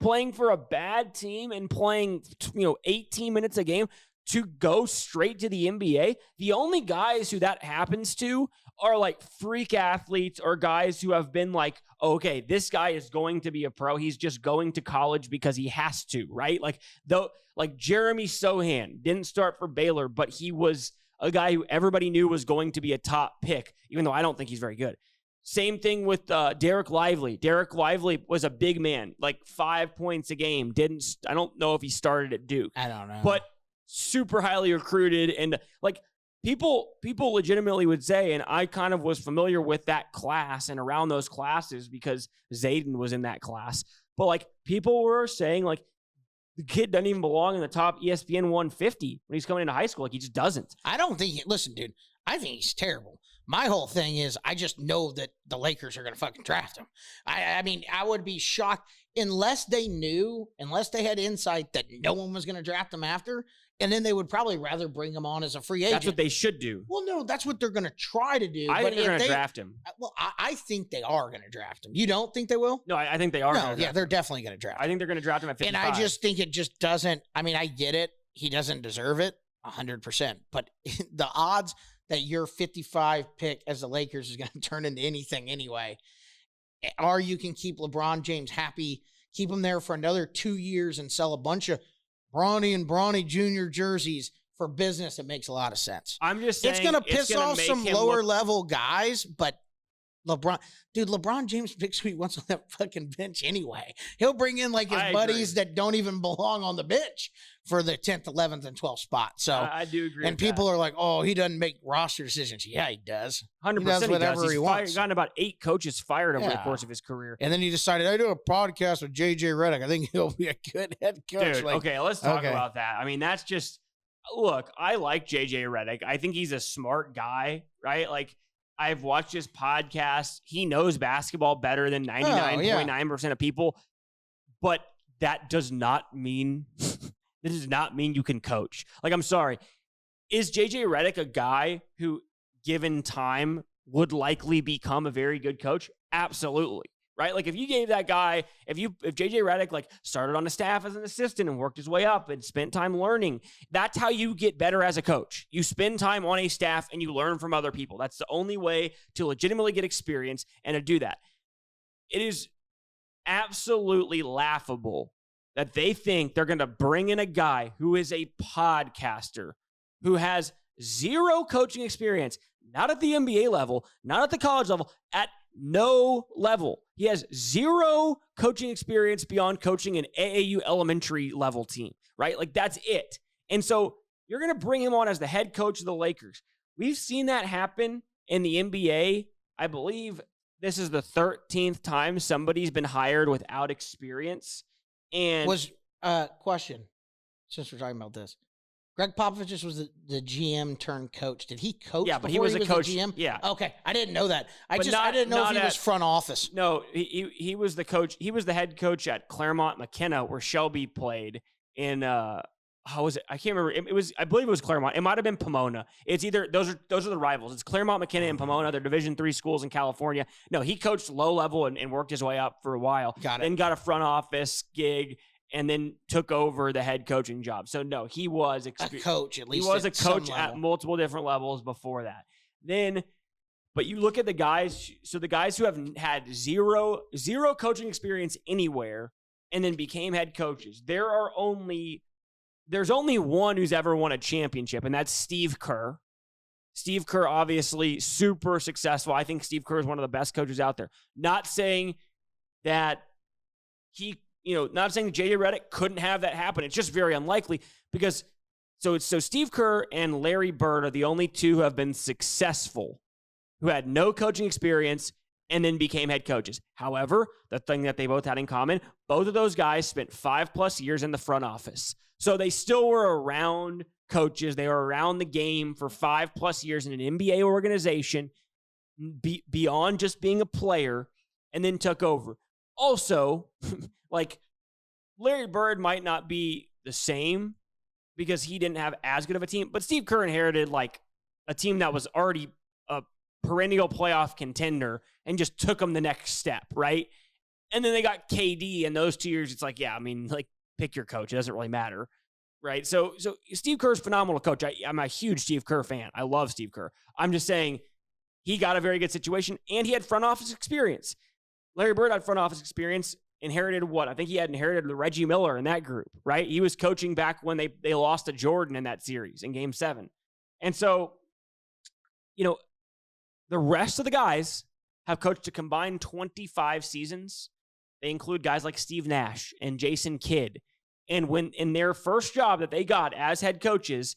[SPEAKER 1] playing for a bad team and playing 18 minutes a game to go straight to the NBA. The only guys who that happens to are like freak athletes or guys who have been like, okay, this guy is going to be a pro. He's just going to college because he has to, right? Like Jeremy Sohan didn't start for Baylor, but he was a guy who everybody knew was going to be a top pick, even though I don't think he's very good. Same thing with Derek Lively. Derek Lively was a big man, like 5 points a game. I don't know if he started at Duke.
[SPEAKER 2] I don't know.
[SPEAKER 1] But super highly recruited, and like people legitimately would say, and I kind of was familiar with that class and around those classes because Zayden was in that class. But like people were saying like the kid doesn't even belong in the top ESPN 150 when he's coming into high school. Like he just doesn't.
[SPEAKER 2] I don't think listen, dude, I think he's terrible. My whole thing is I just know that the Lakers are going to fucking draft him. I mean, I would be shocked unless they had insight that no one was going to draft him after. And then they would probably rather bring him on as a free agent.
[SPEAKER 1] That's what they should do.
[SPEAKER 2] Well, no, that's what they're going to try to do.
[SPEAKER 1] I think they're going to draft him.
[SPEAKER 2] Well, I think they are going to draft him. You don't think they will?
[SPEAKER 1] No, I think they are.
[SPEAKER 2] No, yeah, they're definitely going to draft him.
[SPEAKER 1] I think they're going to draft him at 55.
[SPEAKER 2] And I just think it just doesn't. I mean, I get it. He doesn't deserve it 100%. But the odds that your 55 pick as the Lakers is going to turn into anything anyway, or you can keep LeBron James happy, keep him there for another 2 years and sell a bunch of Bronny and Bronny Jr. jerseys for business, it makes a lot of sense.
[SPEAKER 1] I'm just saying
[SPEAKER 2] it's going to piss off some lower level guys, but LeBron James picks who he wants on that fucking bench anyway. He'll bring in like his buddies that don't even belong on the bench for the 10th, 11th, and 12th spot. So
[SPEAKER 1] I do agree.
[SPEAKER 2] And people are like, "Oh, he doesn't make roster decisions." Yeah, he does.
[SPEAKER 1] 100%.
[SPEAKER 2] He does whatever he wants.
[SPEAKER 1] He's gotten about 8 coaches fired over the course of his career.
[SPEAKER 2] And then he decided, I do a podcast with JJ Reddick. I think he'll be a good head coach.
[SPEAKER 1] Dude, okay, let's talk about that. I mean, that's just look. I like JJ Reddick. I think he's a smart guy, right? Like. I've watched his podcast. He knows basketball better than 99.9% of people, but that does not mean you can coach. Like, I'm sorry. Is JJ Reddick a guy who, given time, would likely become a very good coach? Absolutely. Right? Like if you gave that guy, if JJ Reddick like started on the staff as an assistant and worked his way up and spent time learning, that's how you get better as a coach. You spend time on a staff and you learn from other people. That's the only way to legitimately get experience and to do that. It is absolutely laughable that they think they're going to bring in a guy who is a podcaster, who has zero coaching experience, not at the NBA level, not at the college level, at no level. He has zero coaching experience beyond coaching an AAU elementary level team, right? Like that's it. And so you're going to bring him on as the head coach of the Lakers. We've seen that happen in the NBA. I believe this is the 13th time somebody's been hired without experience. And
[SPEAKER 2] question, since we're talking about this. Greg Popovich was the GM turned coach. Did he coach?
[SPEAKER 1] Yeah, but he was a coach.
[SPEAKER 2] GM?
[SPEAKER 1] Yeah.
[SPEAKER 2] Okay, I didn't know that. I didn't know if he was front office.
[SPEAKER 1] No, he was the coach. He was the head coach at Claremont McKenna, where Shelby played in. How was it? I can't remember. I believe it was Claremont. It might have been Pomona. It's either those are the rivals. It's Claremont McKenna and Pomona. They're Division III schools in California. No, he coached low level and worked his way up for a while.
[SPEAKER 2] Got it.
[SPEAKER 1] Then got a front office gig. And then took over the head coaching job. So no, he was
[SPEAKER 2] a coach at least.
[SPEAKER 1] He was a coach at multiple different levels before that. But you look at the guys. So the guys who have had zero coaching experience anywhere, and then became head coaches. There's only one who's ever won a championship, and that's Steve Kerr. Steve Kerr, obviously super successful. I think Steve Kerr is one of the best coaches out there. Not saying that not saying J.J. Reddick couldn't have that happen. It's just very unlikely because so Steve Kerr and Larry Bird are the only two who have been successful, who had no coaching experience and then became head coaches. However, the thing that they both had in common, both of those guys spent 5+ years in the front office. So they still were around coaches. They were around the game for 5+ years in an NBA organization beyond just being a player, and then took over. Also, like Larry Bird might not be the same because he didn't have as good of a team, but Steve Kerr inherited like a team that was already perennial playoff contender and just took them the next step, right? And then they got KD, and those 2 years, it's like, yeah, I mean, like, pick your coach. It doesn't really matter, right? So Steve Kerr's a phenomenal coach. I'm a huge Steve Kerr fan. I love Steve Kerr. I'm just saying he got a very good situation, and he had front office experience. Larry Bird had front office experience, inherited what? I think he had inherited Reggie Miller in that group, right? He was coaching back when they lost to Jordan in that series in Game 7. And so, the rest of the guys have coached a combined 25 seasons. They include guys like Steve Nash and Jason Kidd. And when in their first job that they got as head coaches,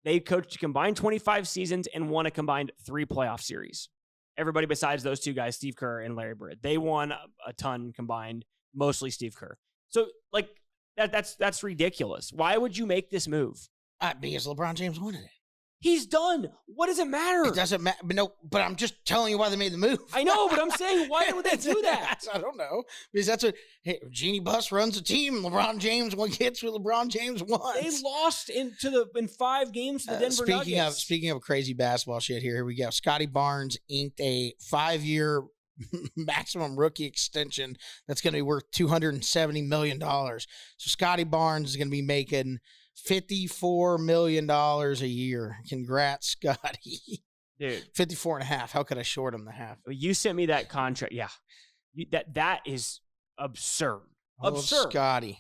[SPEAKER 1] they coached a combined 25 seasons and won a combined 3 playoff series. Everybody besides those 2 guys, Steve Kerr and Larry Bird, they won a ton combined, mostly Steve Kerr. So, like, that's ridiculous. Why would you make this move?
[SPEAKER 2] Because LeBron James wanted it.
[SPEAKER 1] He's done. What does it matter?
[SPEAKER 2] It doesn't matter. But I'm just telling you why they made the move.
[SPEAKER 1] I know, but I'm saying, why would they do that?
[SPEAKER 2] I don't know. Because that's what Jeannie Buss runs a team. LeBron James gets what LeBron James wants.
[SPEAKER 1] They lost in 5 games to the Denver Nuggets.
[SPEAKER 2] Speaking of crazy basketball shit, here we go. Scottie Barnes inked a 5-year maximum rookie extension that's going to be worth $270 million. So Scottie Barnes is going to be making $54 million a year. Congrats, Scotty.
[SPEAKER 1] Dude.
[SPEAKER 2] 54 and a half. How could I short him the half?
[SPEAKER 1] You sent me that contract. Yeah. That is absurd. Absurd.
[SPEAKER 2] Scotty.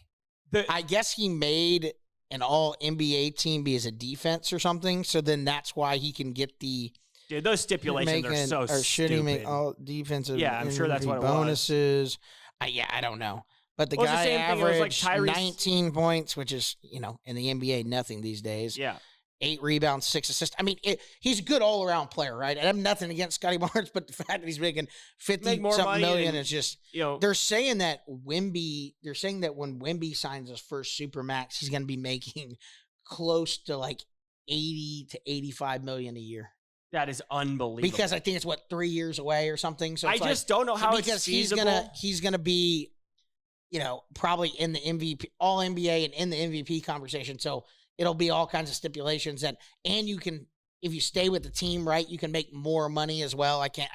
[SPEAKER 2] I guess he made an all NBA team be as a defense or something. So then that's why he can get the.
[SPEAKER 1] Dude, those stipulations are so stupid. Or should he make
[SPEAKER 2] all defensive?
[SPEAKER 1] Yeah, I'm sure that's what
[SPEAKER 2] bonuses. I don't know. But the guy averaged 19 points, which is, in the NBA, nothing these days.
[SPEAKER 1] Yeah.
[SPEAKER 2] 8 rebounds, 6 assists. I mean, he's a good all-around player, right? And I have nothing against Scottie Barnes, but the fact that he's making $50-something million is just, they're saying that when Wemby signs his first Supermax, he's going to be making close to like 80 to 85 million a year.
[SPEAKER 1] That is unbelievable.
[SPEAKER 2] Because I think it's 3 years away or something. So
[SPEAKER 1] I just don't know how it's feasible.
[SPEAKER 2] He's gonna be, probably in the MVP, all NBA and in the MVP conversation. So it'll be all kinds of stipulations and you can, if you stay with the team, right, you can make more money as well. I can't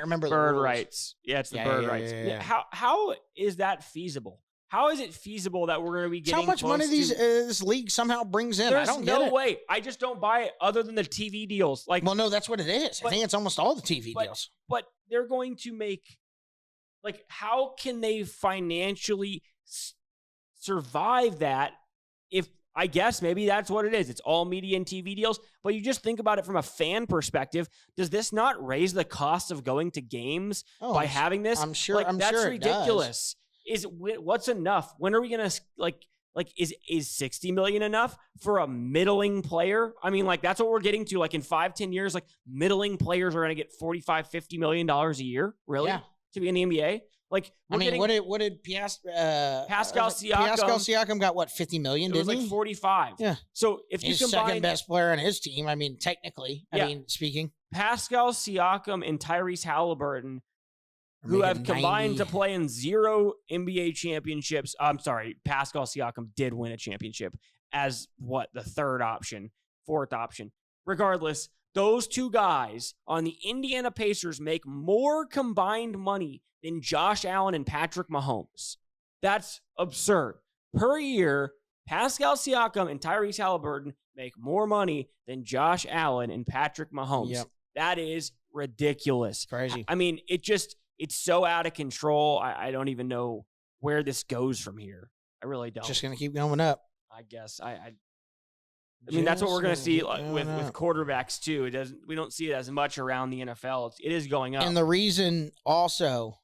[SPEAKER 2] remember the
[SPEAKER 1] bird
[SPEAKER 2] rules.
[SPEAKER 1] Rights. Yeah, it's the bird rights.
[SPEAKER 2] Yeah.
[SPEAKER 1] How is that feasible? How is it feasible that we're going to be getting
[SPEAKER 2] how much money this league somehow brings in?
[SPEAKER 1] There's
[SPEAKER 2] I don't get
[SPEAKER 1] no
[SPEAKER 2] it.
[SPEAKER 1] way. I just don't buy it other than the TV deals.
[SPEAKER 2] Well, no, that's what it is. I think it's almost all the TV deals.
[SPEAKER 1] But they're going to make, how can they financially survive that if, I guess maybe that's what it is. It's all media and TV deals. But you just think about it from a fan perspective. Does this not raise the cost of going to games by having this?
[SPEAKER 2] I'm sure.
[SPEAKER 1] That's ridiculous. What's enough? When are we gonna is 60 million enough for a middling player? I mean, that's what we're getting to. In 5-10 years, middling players are gonna get $45-50 million a year, really, to be in the NBA. What did Pascal
[SPEAKER 2] Siakam got? What, 50 million?
[SPEAKER 1] It was 45.
[SPEAKER 2] Yeah.
[SPEAKER 1] So if
[SPEAKER 2] he's
[SPEAKER 1] you combine
[SPEAKER 2] second best player on his team, I mean, technically, speaking,
[SPEAKER 1] Pascal Siakam and Tyrese Halliburton, who have combined to play in 0 NBA championships. I'm sorry, Pascal Siakam did win a championship as the 3rd option, 4th option. Regardless, those 2 guys on the Indiana Pacers make more combined money than Josh Allen and Patrick Mahomes. That's absurd. Per year, Pascal Siakam and Tyrese Halliburton make more money than Josh Allen and Patrick Mahomes.
[SPEAKER 2] Yep.
[SPEAKER 1] That is ridiculous.
[SPEAKER 2] Crazy.
[SPEAKER 1] I mean, it's so out of control. I don't even know where this goes from here. I really don't.
[SPEAKER 2] Just going to keep going up.
[SPEAKER 1] I guess. I mean, that's what we're going to see with quarterbacks too. We don't see it as much around the NFL. It is going up.
[SPEAKER 2] And the reason also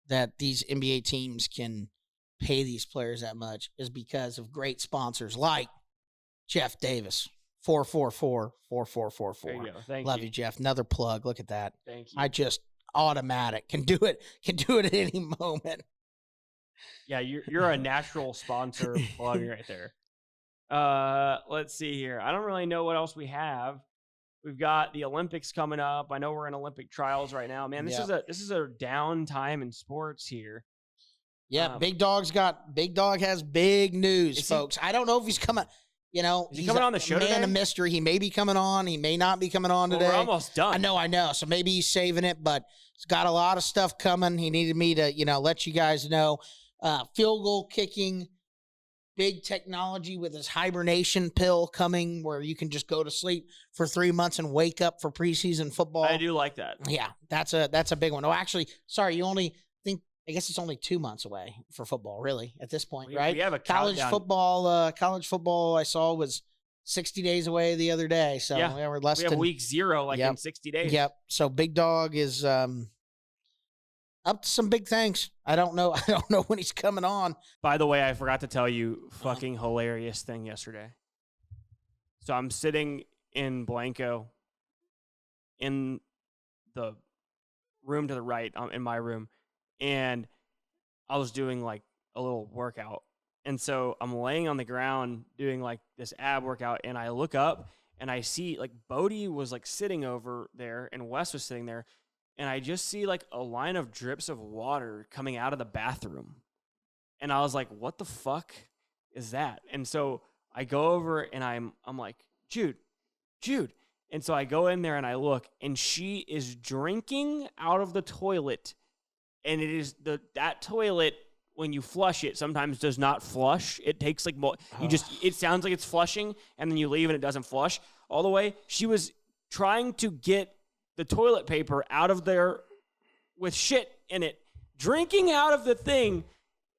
[SPEAKER 2] that these NBA teams can pay these players that much is because of great sponsors like Jeff Davis. 444-4444.
[SPEAKER 1] There you go. Thank
[SPEAKER 2] Love you, Jeff. Another plug. Look at that.
[SPEAKER 1] Thank you.
[SPEAKER 2] I just automatic can do it at any moment.
[SPEAKER 1] Yeah, you're a natural sponsor plug right there. Let's see here. I don't really know what else we have. We've got the Olympics coming up. I know we're in Olympic trials right now. Man, this is a down time in sports here.
[SPEAKER 2] Yeah, Big Dog has big news, folks. I don't know if he's coming. You know,
[SPEAKER 1] is he coming on the show today?
[SPEAKER 2] Man of mystery. He may be coming on. He may not be coming on today.
[SPEAKER 1] We're almost done.
[SPEAKER 2] I know. So maybe he's saving it, but he's got a lot of stuff coming. He needed me to, let you guys know. Field goal kicking, big technology with his hibernation pill coming where you can just go to sleep for 3 months and wake up for preseason football.
[SPEAKER 1] I do like that.
[SPEAKER 2] Yeah, that's a big one. Oh, actually, sorry, I guess it's only 2 months away for football, really, at this point, right?
[SPEAKER 1] We have a
[SPEAKER 2] college
[SPEAKER 1] countdown.
[SPEAKER 2] College football I saw was 60 days away the other day. So we're less
[SPEAKER 1] we have week 0 in 60 days.
[SPEAKER 2] Yep. So Big Dog is up to some big things. I don't know when he's coming on.
[SPEAKER 1] By the way, I forgot to tell you fucking hilarious thing yesterday. So I'm sitting in Blanco in the room to the right, in my room, and I was doing like a little workout. And so I'm laying on the ground doing like this ab workout, and I look up and I see like Bodie was like sitting over there and Wes was sitting there, and I just see like a line of drips of water coming out of the bathroom. And I was like, what the fuck is that? And so I go over and I'm like, Jude. And so I go in there and I look, and she is drinking out of the toilet. And it is that toilet, when you flush it, sometimes does not flush. It takes like it sounds like it's flushing, and then you leave and it doesn't flush all the way. She was trying to get the toilet paper out of there with shit in it, drinking out of the thing,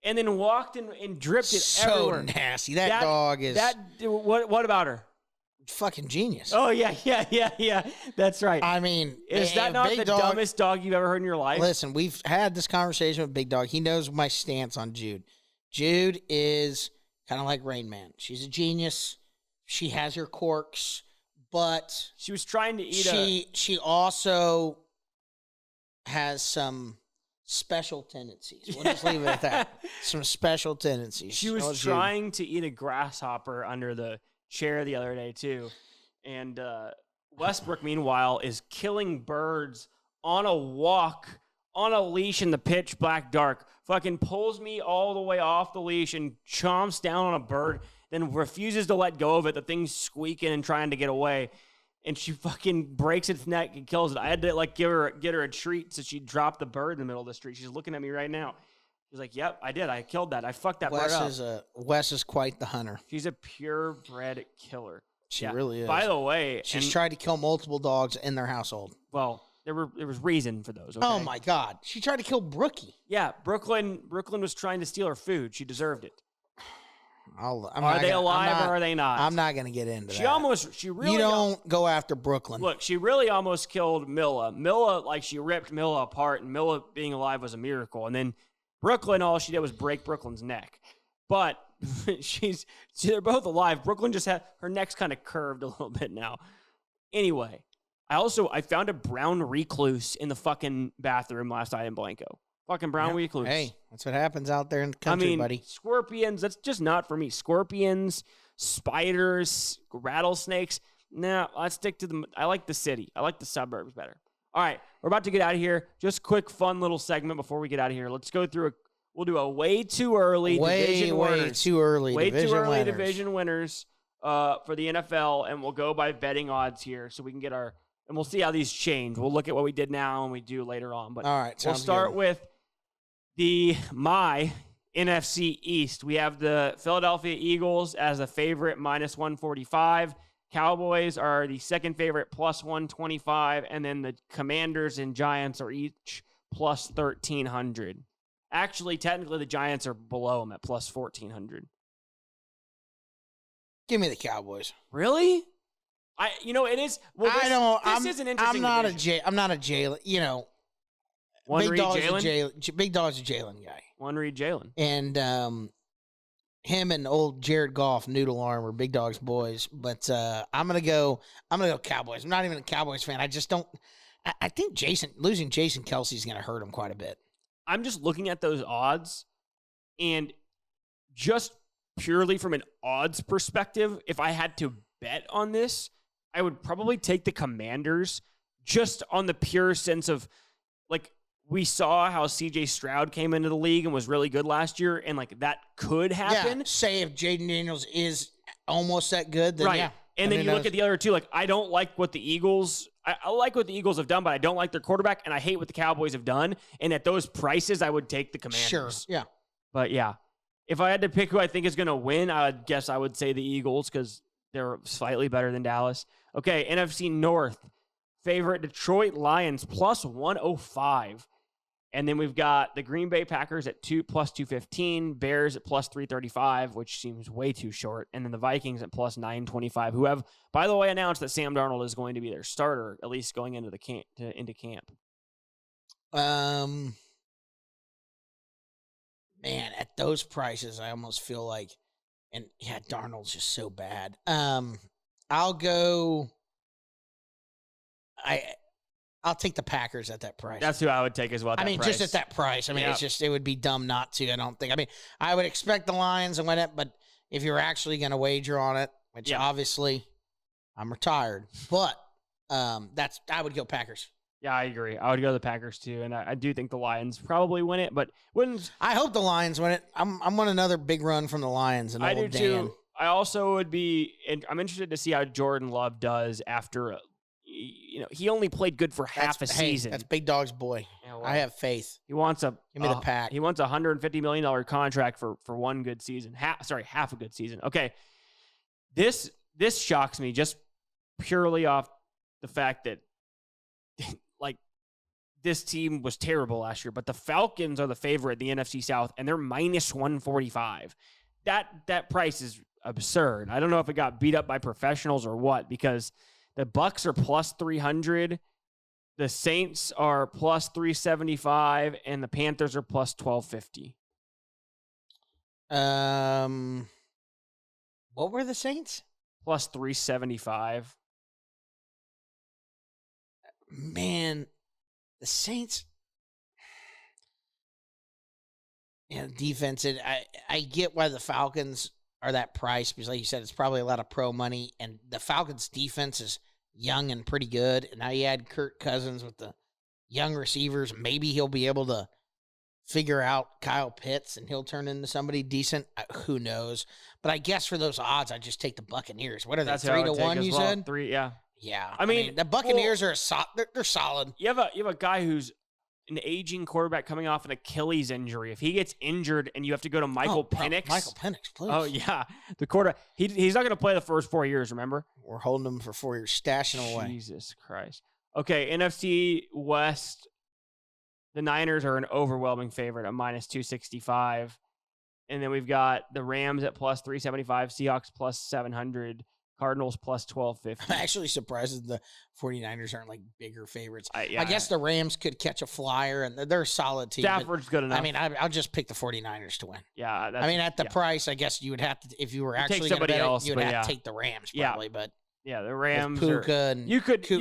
[SPEAKER 1] and then walked and dripped it everywhere.
[SPEAKER 2] So nasty. That dog is.
[SPEAKER 1] What about her?
[SPEAKER 2] Fucking genius.
[SPEAKER 1] Oh, yeah. That's right.
[SPEAKER 2] I mean,
[SPEAKER 1] is that not the dumbest dog you've ever heard in your life?
[SPEAKER 2] Listen, we've had this conversation with Big Dog. He knows my stance on Jude. Jude is kind of like Rain Man. She's a genius. She has her quirks, but
[SPEAKER 1] she was trying to eat
[SPEAKER 2] she also has some special tendencies. We'll just leave it at that. Some special tendencies.
[SPEAKER 1] She was trying to eat a grasshopper under the chair the other day too, and Westbrook meanwhile is killing birds on a walk on a leash in the pitch black dark, fucking pulls me all the way off the leash and chomps down on a bird, then refuses to let go of it. The thing's squeaking and trying to get away, and she fucking breaks its neck and kills it. I had to like get her a treat so she dropped the bird in the middle of the street. She's looking at me right now. She's like, yep, I did. I killed that. I fucked that bird up.
[SPEAKER 2] Wes is quite the hunter.
[SPEAKER 1] She's a purebred killer.
[SPEAKER 2] She really is.
[SPEAKER 1] By the way,
[SPEAKER 2] she's tried to kill multiple dogs in their household.
[SPEAKER 1] Well, there was reason for those. Okay?
[SPEAKER 2] Oh my God, she tried to kill Brookie.
[SPEAKER 1] Yeah, Brooklyn was trying to steal her food. She deserved it.
[SPEAKER 2] Are
[SPEAKER 1] they alive or are they not?
[SPEAKER 2] I'm not going to get into that.
[SPEAKER 1] She really.
[SPEAKER 2] You don't go after Brooklyn.
[SPEAKER 1] Look, she really almost killed Milla. Milla, she ripped Milla apart, and Milla being alive was a miracle. And then Brooklyn, all she did was break Brooklyn's neck. But they're both alive. Brooklyn just had her neck's kind of curved a little bit now. Anyway, I found a brown recluse in the fucking bathroom last night in Blanco. Fucking brown recluse.
[SPEAKER 2] Hey, that's what happens out there in the country, buddy.
[SPEAKER 1] Scorpions, that's just not for me. Scorpions, spiders, rattlesnakes. Nah, I stick to I like the city. I like the suburbs better. All right, we're about to get out of here. Just quick, fun little segment before we get out of here. Let's go through we'll do a way too early division winners.
[SPEAKER 2] Way too early
[SPEAKER 1] division winners for the NFL, and we'll go by betting odds here so we can get and we'll see how these change. We'll look at what we did now and we do later on. But
[SPEAKER 2] all right,
[SPEAKER 1] we'll start with my NFC East. We have the Philadelphia Eagles as a favorite, minus 145. Cowboys are the second favorite, plus 125. And then the Commanders and Giants are each plus 1,300. Actually, technically, the Giants are below them at plus 1,400.
[SPEAKER 2] Give me the Cowboys.
[SPEAKER 1] Really? It is. Well, this is an interesting.
[SPEAKER 2] I'm not a Jalen. Big Dog's a Jalen guy.
[SPEAKER 1] One read Jalen.
[SPEAKER 2] And him and old Jared Goff, Noodle Arm, are Big Dog's boys. But I'm gonna go Cowboys. I'm not even a Cowboys fan. I just don't. I think losing Jason Kelsey is gonna hurt him quite a bit.
[SPEAKER 1] I'm just looking at those odds, and just purely from an odds perspective, if I had to bet on this, I would probably take the Commanders just on the pure sense of, we saw how C.J. Stroud came into the league and was really good last year, and, that could happen.
[SPEAKER 2] Yeah, say if Jaden Daniels is almost that good, then
[SPEAKER 1] right.
[SPEAKER 2] yeah.
[SPEAKER 1] And then you look at the other two. Like, I don't like what the Eagles. I like what the Eagles have done, but I don't like their quarterback, and I hate what the Cowboys have done. And at those prices, I would take the Commanders.
[SPEAKER 2] Sure. Yeah.
[SPEAKER 1] But yeah, if I had to pick who I think is going to win, I would say the Eagles because they're slightly better than Dallas. Okay, NFC North favorite Detroit Lions plus 105. And then we've got the Green Bay Packers at plus 215, Bears at plus 335, which seems way too short, and then the Vikings at plus 925, who have, by the way, announced that Sam Darnold is going to be their starter, at least going into camp.
[SPEAKER 2] Man, at those prices, I almost feel like, and yeah, Darnold's just so bad. I'll go. I'll take the Packers at that price.
[SPEAKER 1] That's who I would take as well.
[SPEAKER 2] Just at that price. It would be dumb not to. I don't think. I would expect the Lions to win it, but if you're actually going to wager on it, which obviously I'm retired, but I would go Packers.
[SPEAKER 1] Yeah, I agree. I would go the Packers too, and I do think the Lions probably win it, but wouldn't.
[SPEAKER 2] I hope the Lions win it. I'm on another big run from the Lions, and
[SPEAKER 1] I do too. I also would be. I'm interested to see how Jordan Love does after. He only played good for half a season.
[SPEAKER 2] That's Big Dog's boy. Yeah, well, I have faith.
[SPEAKER 1] He wants
[SPEAKER 2] give me the pack.
[SPEAKER 1] He wants $150 million contract for one good season. Half a good season. Okay, this shocks me just purely off the fact that like this team was terrible last year, but the Falcons are the favorite in the NFC South, and they're minus 145. That price is absurd. I don't know if it got beat up by professionals or what, because the Bucks are plus 300, the Saints are plus 375, and the Panthers are plus 1250.
[SPEAKER 2] What were the Saints?
[SPEAKER 1] Plus 375.
[SPEAKER 2] Man, the Saints. Yeah, defense. I get why the Falcons are that price, because like you said, it's probably a lot of pro money, and the Falcons defense is young and pretty good. And now you add Kirk Cousins with the young receivers. Maybe he'll be able to figure out Kyle Pitts and he'll turn into somebody decent. Who knows? But I guess for those odds, I just take the Buccaneers. What are they, 3-1? You said
[SPEAKER 1] 3, yeah.
[SPEAKER 2] Yeah, I mean the Buccaneers are they're solid.
[SPEAKER 1] You have a guy who's an aging quarterback coming off an Achilles injury. If he gets injured and you have to go to Michael Penix.
[SPEAKER 2] Michael Penix, please.
[SPEAKER 1] Oh, yeah. The quarterback. He's not going to play the first 4 years, remember?
[SPEAKER 2] We're holding him for 4 years, stashing him away.
[SPEAKER 1] Jesus Christ. Okay, NFC West, the Niners are an overwhelming favorite at minus 265. And then we've got the Rams at plus 375, Seahawks plus 700. Cardinals plus 1250.
[SPEAKER 2] I'm actually surprised that the 49ers aren't like bigger favorites. I guess the Rams could catch a flyer, and they're a solid team.
[SPEAKER 1] Stafford's good enough.
[SPEAKER 2] I mean, I'll just pick the 49ers to win.
[SPEAKER 1] Yeah.
[SPEAKER 2] At the price, I guess you would have to, if you were actually going to bet it, you would have to take the Rams probably. But
[SPEAKER 1] yeah, the Rams.
[SPEAKER 2] Puka and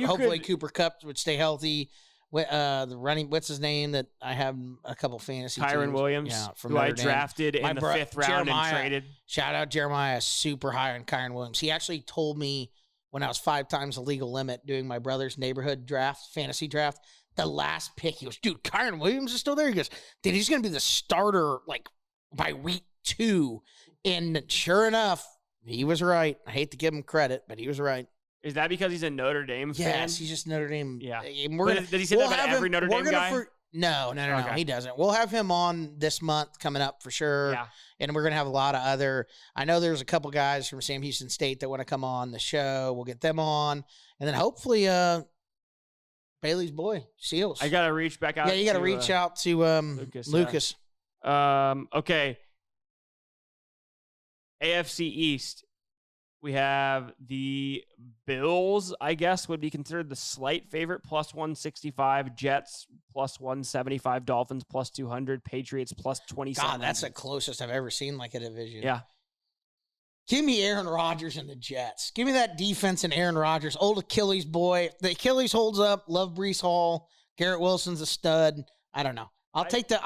[SPEAKER 2] hopefully Cooper Kupp would stay healthy. The running, what's his name that I have a couple fantasy
[SPEAKER 1] Kyron
[SPEAKER 2] teams.
[SPEAKER 1] Williams, who I drafted in the 5th round and traded.
[SPEAKER 2] Shout out Jeremiah, super high on Kyron Williams. He actually told me when I was 5 times the legal limit doing my brother's neighborhood draft, fantasy draft, the last pick, he goes, dude, Kyron Williams is still there? He goes, dude, he's going to be the starter like by week 2. And sure enough, he was right. I hate to give him credit, but he was right.
[SPEAKER 1] Is that because he's a Notre Dame fan?
[SPEAKER 2] Yes, he's just Notre Dame.
[SPEAKER 1] Yeah.
[SPEAKER 2] Did
[SPEAKER 1] he say that about every Notre Dame guy?
[SPEAKER 2] No, he doesn't. We'll have him on this month coming up for sure.
[SPEAKER 1] Yeah.
[SPEAKER 2] And we're going to have a lot of other, I know there's a couple guys from Sam Houston State that want to come on the show. We'll get them on. And then hopefully Bailey's boy, Seals.
[SPEAKER 1] I got to reach back out.
[SPEAKER 2] Yeah, you got to reach out to Lucas.
[SPEAKER 1] Okay. AFC East. We have the Bills, I guess, would be considered the slight favorite, plus 165. Jets, plus 175. Dolphins, plus 200. Patriots, plus 27.
[SPEAKER 2] God, that's the closest I've ever seen like a division.
[SPEAKER 1] Yeah.
[SPEAKER 2] Give me Aaron Rodgers and the Jets. Give me that defense and Aaron Rodgers. Old Achilles boy. The Achilles holds up. Love Breece Hall. Garrett Wilson's a stud. I don't know. I'll take the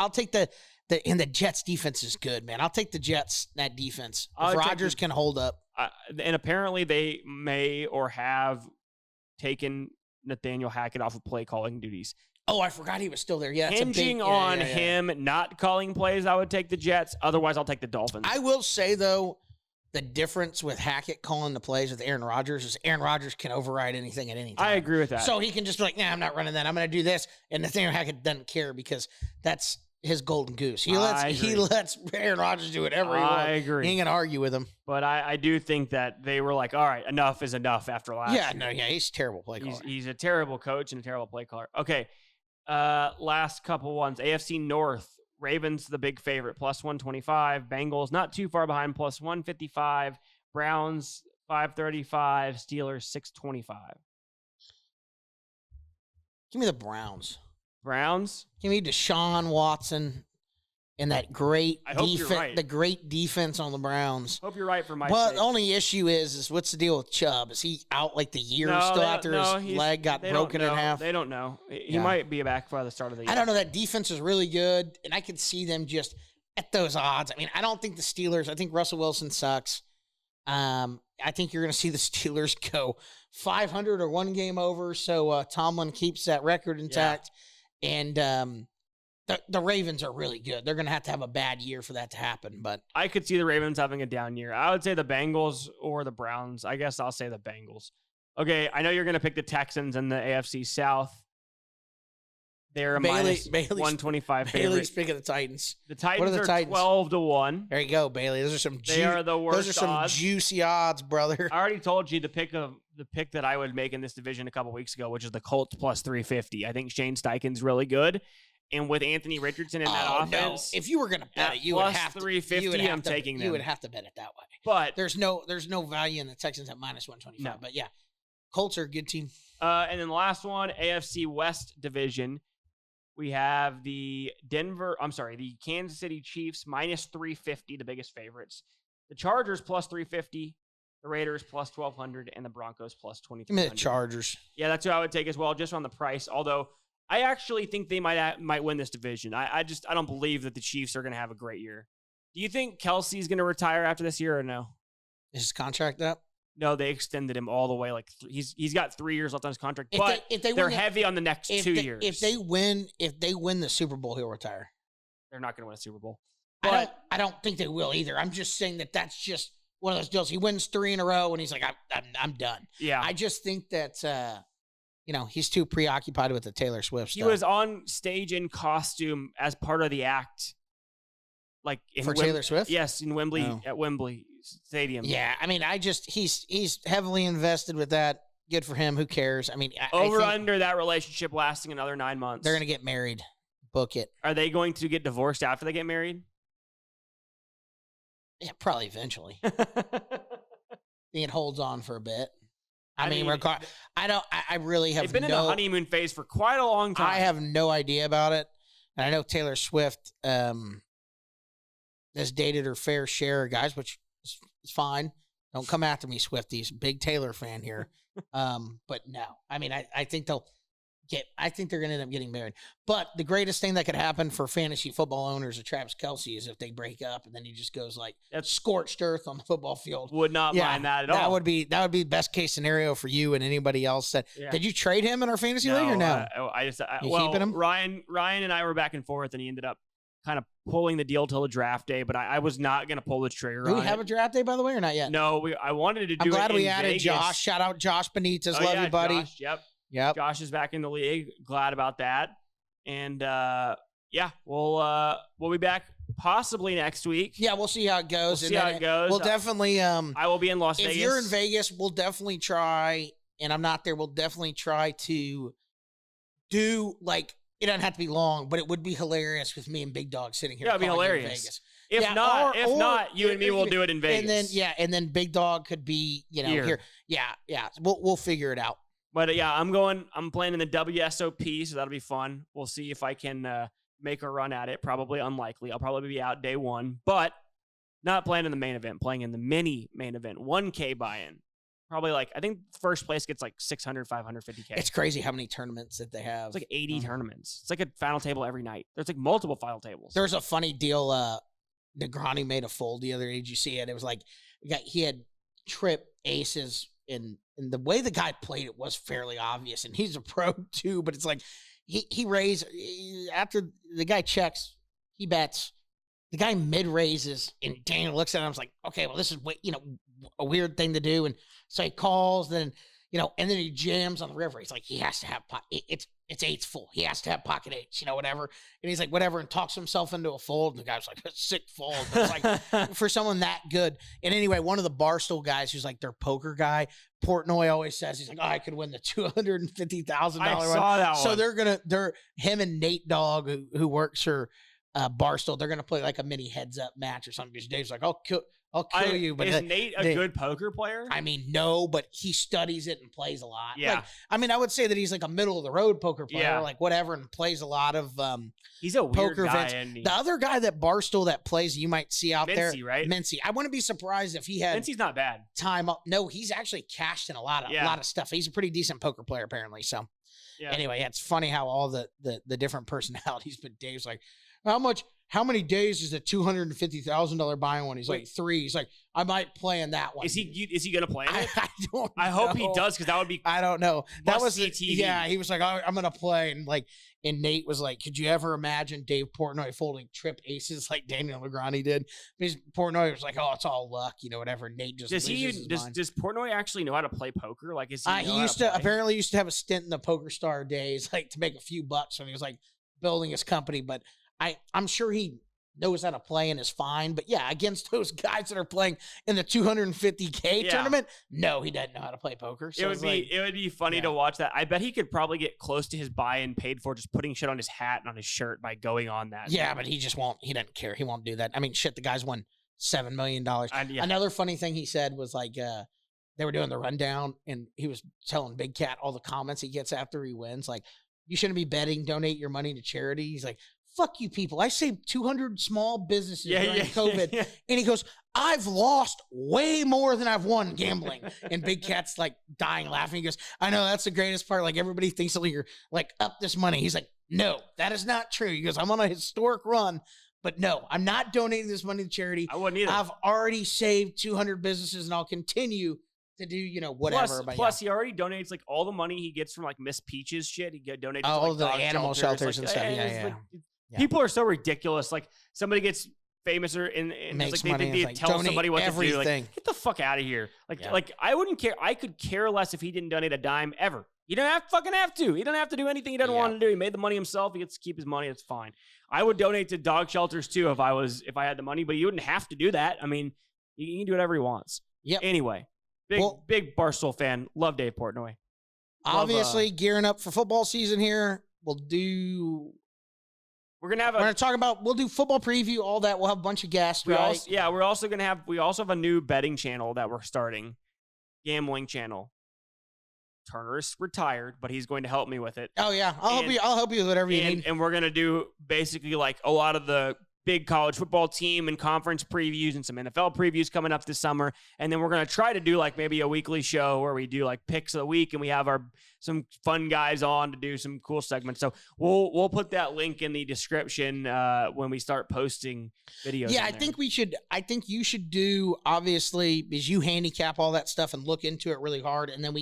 [SPEAKER 2] and the Jets defense is good, man. I'll take the Jets, that defense. If Rodgers can hold up.
[SPEAKER 1] And apparently they may or have taken Nathaniel Hackett off of play calling duties.
[SPEAKER 2] Oh, I forgot he was still there. Yeah,
[SPEAKER 1] hinging on him not calling plays, I would take the Jets. Otherwise, I'll take the Dolphins.
[SPEAKER 2] I will say, though, the difference with Hackett calling the plays with Aaron Rodgers is Aaron Rodgers can override anything at any time.
[SPEAKER 1] I agree with that.
[SPEAKER 2] So he can just be like, nah, I'm not running that. I'm going to do this. And Nathaniel Hackett doesn't care because that's his golden goose. He lets Aaron Rodgers do whatever he wants.
[SPEAKER 1] I agree.
[SPEAKER 2] He ain't gonna argue with him.
[SPEAKER 1] But I do think that they were like, all right, enough is enough after last year.
[SPEAKER 2] He's a terrible play caller.
[SPEAKER 1] He's a terrible coach and a terrible play caller. Okay, last couple ones. AFC North, Ravens the big favorite, plus 125. Bengals not too far behind, plus 155. Browns 535. Steelers 625.
[SPEAKER 2] Give me the Browns.
[SPEAKER 1] Browns.
[SPEAKER 2] Give me Deshaun Watson and that great defense.
[SPEAKER 1] Right.
[SPEAKER 2] The great defense on the Browns.
[SPEAKER 1] Hope you're right for my
[SPEAKER 2] Well,
[SPEAKER 1] sake.
[SPEAKER 2] the only issue is what's the deal with Chubb? Is he out like the year still after his leg got broken in half?
[SPEAKER 1] They don't know. He might be back by the start of the year.
[SPEAKER 2] I don't know. That defense is really good, and I could see them just at those odds. I mean, I don't think the Steelers. I think Russell Wilson sucks. I think you're going to see the Steelers go 500 or one game over, so Tomlin keeps that record intact. Yeah. And the Ravens are really good. They're going to have a bad year for that to happen. But
[SPEAKER 1] I could see the Ravens having a down year. I would say the Bengals or the Browns. I guess I'll say the Bengals. Okay, I know you're going to pick the Texans in the AFC South. They're a minus 125 favorite.
[SPEAKER 2] Bailey's picking the Titans.
[SPEAKER 1] The Titans are 12-1.
[SPEAKER 2] There you go, Bailey. Those are
[SPEAKER 1] They are the worst.
[SPEAKER 2] Those are some
[SPEAKER 1] odds.
[SPEAKER 2] Juicy odds, brother.
[SPEAKER 1] I already told you the pick that I would make in this division a couple weeks ago, which is the Colts plus 350. I think Shane Steichen's really good, and with Anthony Richardson in that offense,
[SPEAKER 2] if you were going to bet it, you would have to
[SPEAKER 1] 350. I'm taking them.
[SPEAKER 2] You would have to bet it that way.
[SPEAKER 1] But
[SPEAKER 2] there's no value in the Texans at minus 125. No. But yeah, Colts are a good team.
[SPEAKER 1] And then the last one, AFC West division. We have the Kansas City Chiefs minus 350, the biggest favorites. The Chargers plus 350, the Raiders plus 1,200, and the Broncos plus 2,300.
[SPEAKER 2] Give me the Chargers.
[SPEAKER 1] Yeah, that's who I would take as well, just on the price. Although I actually think they might win this division. I don't believe that the Chiefs are going to have a great year. Do you think Kelsey's going to retire after this year or no?
[SPEAKER 2] Is his contract up?
[SPEAKER 1] No, they extended him all the way. Like he's got 3 years left on his contract, but they're heavy on the next 2 years.
[SPEAKER 2] If they win the Super Bowl, he'll retire.
[SPEAKER 1] They're not going to win a Super Bowl.
[SPEAKER 2] But I don't think they will either. I'm just saying that's just one of those deals. He wins 3 in a row, and he's like, I'm done.
[SPEAKER 1] Yeah.
[SPEAKER 2] I just think that he's too preoccupied with the Taylor Swift stuff.
[SPEAKER 1] He was on stage in costume as part of the act. Like
[SPEAKER 2] for Taylor Swift?
[SPEAKER 1] Yes, in Wembley at Wembley Stadium.
[SPEAKER 2] Yeah, I mean, he's heavily invested with that. Good for him. Who cares? I mean,
[SPEAKER 1] under that relationship lasting another 9 months.
[SPEAKER 2] They're going to get married. Book it.
[SPEAKER 1] Are they going to get divorced after they get married?
[SPEAKER 2] Yeah, probably eventually. I think it holds on for a bit. I mean, I really have.
[SPEAKER 1] They've been in the honeymoon phase for quite a long time.
[SPEAKER 2] I have no idea about it, and I know Taylor Swift has dated her fair share of guys, which is fine. Don't come after me, Swifties. Big Taylor fan here. But no, I mean, I think they're going to end up getting married. But the greatest thing that could happen for fantasy football owners of Travis Kelce is if they break up and then he just goes like scorched earth on the football field.
[SPEAKER 1] Would not mind that at all.
[SPEAKER 2] That would be best case scenario for you and anybody else. Did you trade him in our fantasy league or no?
[SPEAKER 1] Keeping him? Ryan and I were back and forth, and he ended up kind of pulling the deal till the draft day, but I was not going to pull the trigger.
[SPEAKER 2] Do we have a draft day, by the way, or not yet?
[SPEAKER 1] No, I wanted to do. I'm
[SPEAKER 2] glad we added
[SPEAKER 1] Vegas.
[SPEAKER 2] Josh. Shout out Josh Benitez. Love you, buddy.
[SPEAKER 1] Josh, yep. Josh is back in the league. Glad about that. And we'll be back possibly next week.
[SPEAKER 2] Yeah, we'll see how it goes.
[SPEAKER 1] We'll
[SPEAKER 2] definitely.
[SPEAKER 1] I will be in Las Vegas.
[SPEAKER 2] If you're in Vegas, we'll definitely try. And I'm not there. We'll definitely try to do like. It doesn't have to be long, but it would be hilarious with me and Big Dog sitting here.
[SPEAKER 1] Yeah, it'd be hilarious.
[SPEAKER 2] In Vegas.
[SPEAKER 1] If not, you and me will do it in Vegas.
[SPEAKER 2] And then Big Dog could be, here. Yeah. We'll figure it out.
[SPEAKER 1] But I'm playing in the WSOP, so that'll be fun. We'll see if I can make a run at it. Probably unlikely. I'll probably be out day one, but not playing in the main event, playing in the mini main event, 1K buy-in. Probably I think first place gets like 600, 550K.
[SPEAKER 2] It's crazy how many tournaments that they have.
[SPEAKER 1] It's like 80 tournaments. It's like a final table every night. There's like multiple final tables.
[SPEAKER 2] There's a funny deal. Negroni made a fold the other day. Did you see it? It was like he had trip aces, and the way the guy played it was fairly obvious. And he's a pro too, but it's like he raised after the guy checks, he bets. the guy mid-raises, and Daniel looks at him and was like, okay, well, this is, a weird thing to do. And so he calls, then, and then he jams on the river. He's like, he has to have, it's eights full. He has to have pocket eights, whatever. And he's like, whatever, and talks himself into a fold. And the guy's like, a sick fold. But it's like, for someone that good. And anyway, one of the Barstool guys who's like their poker guy, Portnoy always says, he's like, I could win the $250,000
[SPEAKER 1] I saw that one.
[SPEAKER 2] So they're him and Nate Dogg, who works for Barstool, they're going to play like a mini heads up match or something. Because Dave's like, I'll kill you. But
[SPEAKER 1] is Nate a good poker player?
[SPEAKER 2] I mean, no, but he studies it and plays a lot.
[SPEAKER 1] Yeah.
[SPEAKER 2] I would say that he's like a middle of the road poker player, like whatever, and plays a lot of
[SPEAKER 1] he's a weird
[SPEAKER 2] poker
[SPEAKER 1] guy.
[SPEAKER 2] events. The other guy that Barstool that plays, you might see out there,
[SPEAKER 1] right?
[SPEAKER 2] Mincy. I wouldn't be surprised if he had
[SPEAKER 1] Mincy's not bad.
[SPEAKER 2] Time up. No, he's actually cashed in a lot of stuff. He's a pretty decent poker player apparently. So anyway, it's funny how all the different personalities. But Dave's like, how many days is the $250,000 buying one? He's like 3. He's like, I might play in that one.
[SPEAKER 1] Is he gonna play in it?
[SPEAKER 2] I don't.
[SPEAKER 1] I hope he does, because that would be.
[SPEAKER 2] I don't know. That was
[SPEAKER 1] TV.
[SPEAKER 2] Yeah. He was like, I'm gonna play, and Nate was like, could you ever imagine Dave Portnoy folding trip aces like Daniel Negreanu did? Because Portnoy was like, oh, it's all luck, whatever. Nate just
[SPEAKER 1] does Portnoy actually know how to play poker? Like, is he
[SPEAKER 2] apparently used to have a stint in the Poker Star days, like to make a few bucks when he was like building his company, but. I'm sure he knows how to play and is fine. But yeah, against those guys that are playing in the $250K tournament, no, he doesn't know how to play poker. So
[SPEAKER 1] it would be funny to watch that. I bet he could probably get close to his buy-in paid for just putting shit on his hat and on his shirt by going on that.
[SPEAKER 2] Yeah, but he just won't. He doesn't care. He won't do that. I mean, shit, the guy's won $7 million. Another funny thing he said was like, they were doing the rundown and he was telling Big Cat all the comments he gets after he wins. Like, you shouldn't be betting. Donate your money to charity. He's like, fuck you people. I saved 200 small businesses during COVID. Yeah. And he goes, I've lost way more than I've won gambling. And Big Cat's like dying laughing. He goes, I know, that's the greatest part. Like, everybody thinks that you're like up this money. He's like, no, that is not true. He goes, I'm on a historic run, but no, I'm not donating this money to charity.
[SPEAKER 1] I wouldn't either.
[SPEAKER 2] I've already saved 200 businesses and I'll continue to do, whatever.
[SPEAKER 1] Plus, he already donates like all the money he gets from like Miss Peach's shit. He donates to
[SPEAKER 2] all the animal shelters and stuff. Yeah.
[SPEAKER 1] People are so ridiculous. Like, somebody gets famous and
[SPEAKER 2] makes
[SPEAKER 1] like
[SPEAKER 2] money.
[SPEAKER 1] They tell somebody what
[SPEAKER 2] everything.
[SPEAKER 1] To do. Like, get the fuck out of here. Like I wouldn't care. I could care less if he didn't donate a dime ever. He don't have to. He don't have to do anything he doesn't want to do. He made the money himself. He gets to keep his money. It's fine. I would donate to dog shelters too if I had the money, but he wouldn't have to do that. I mean, he can do whatever he wants.
[SPEAKER 2] Yep.
[SPEAKER 1] Anyway, big Barstool fan. Love Dave Portnoy.
[SPEAKER 2] Obviously, gearing up for football season here. We'll talk about, we'll do football preview, all that. We'll have a bunch of guests,
[SPEAKER 1] we also have a new betting channel that we're starting, gambling channel. Turner is retired, but he's going to help me with it.
[SPEAKER 2] Oh yeah. I'll help you with whatever you need.
[SPEAKER 1] And we're going to do basically like a lot of the big college football team and conference previews and some NFL previews coming up this summer. And then we're going to try to do like maybe a weekly show where we do like picks of the week and we have some fun guys on to do some cool segments. So we'll put that link in the description when we start posting videos.
[SPEAKER 2] Yeah, I think you should do, obviously, is you handicap all that stuff and look into it really hard. And then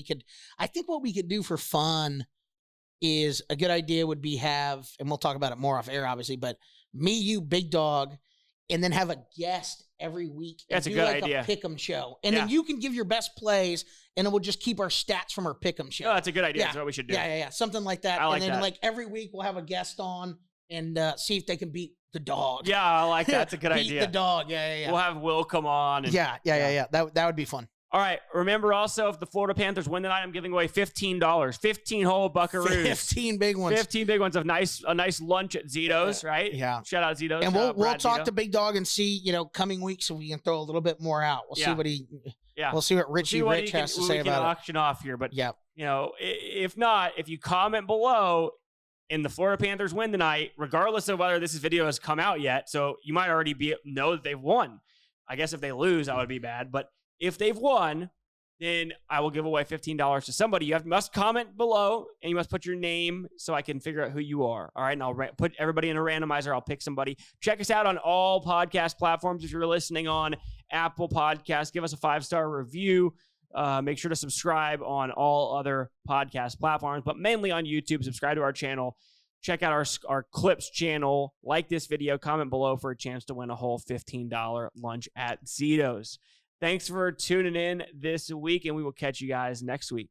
[SPEAKER 2] I think what we could do for fun is a good idea would be and we'll talk about it more off air, obviously, but me, you, Big Dog, and then have a guest every week.
[SPEAKER 1] That's a good idea.
[SPEAKER 2] A pick'em show. And then you can give your best plays, and then we'll just keep our stats from our pick'em show.
[SPEAKER 1] Oh, that's a good idea. That's what we should do.
[SPEAKER 2] Yeah. Something like that.
[SPEAKER 1] I like
[SPEAKER 2] and then
[SPEAKER 1] that.
[SPEAKER 2] Every week we'll have a guest on and see if they can beat the dog.
[SPEAKER 1] Yeah, I like that. That's a good idea.
[SPEAKER 2] Beat the dog. Yeah.
[SPEAKER 1] We'll have Will come on. And,
[SPEAKER 2] yeah. That would be fun.
[SPEAKER 1] All right. Remember also, if the Florida Panthers win tonight, I'm giving away $15. 15 whole buckaroos.
[SPEAKER 2] 15 big ones.
[SPEAKER 1] 15 big ones. A nice lunch at Zito's, right?
[SPEAKER 2] Yeah.
[SPEAKER 1] Shout out Zito's.
[SPEAKER 2] And we'll talk to Big Dog and see, coming weeks, so we can throw a little bit more out. We'll see what we'll see what Rich has to say about it. We can
[SPEAKER 1] auction off here, but if not, if you comment below and the Florida Panthers win tonight, regardless of whether this video has come out yet, so you might already know that they've won. I guess if they lose, that would be bad, but if they've won, then I will give away $15 to somebody. You must comment below, and you must put your name so I can figure out who you are. All right, and I'll put everybody in a randomizer. I'll pick somebody. Check us out on all podcast platforms. If you're listening on Apple Podcasts, give us a 5-star review. Make sure to subscribe on all other podcast platforms, but mainly on YouTube. Subscribe to our channel. Check out our Clips channel. Like this video. Comment below for a chance to win a whole $15 lunch at Zito's. Thanks for tuning in this week, and we will catch you guys next week.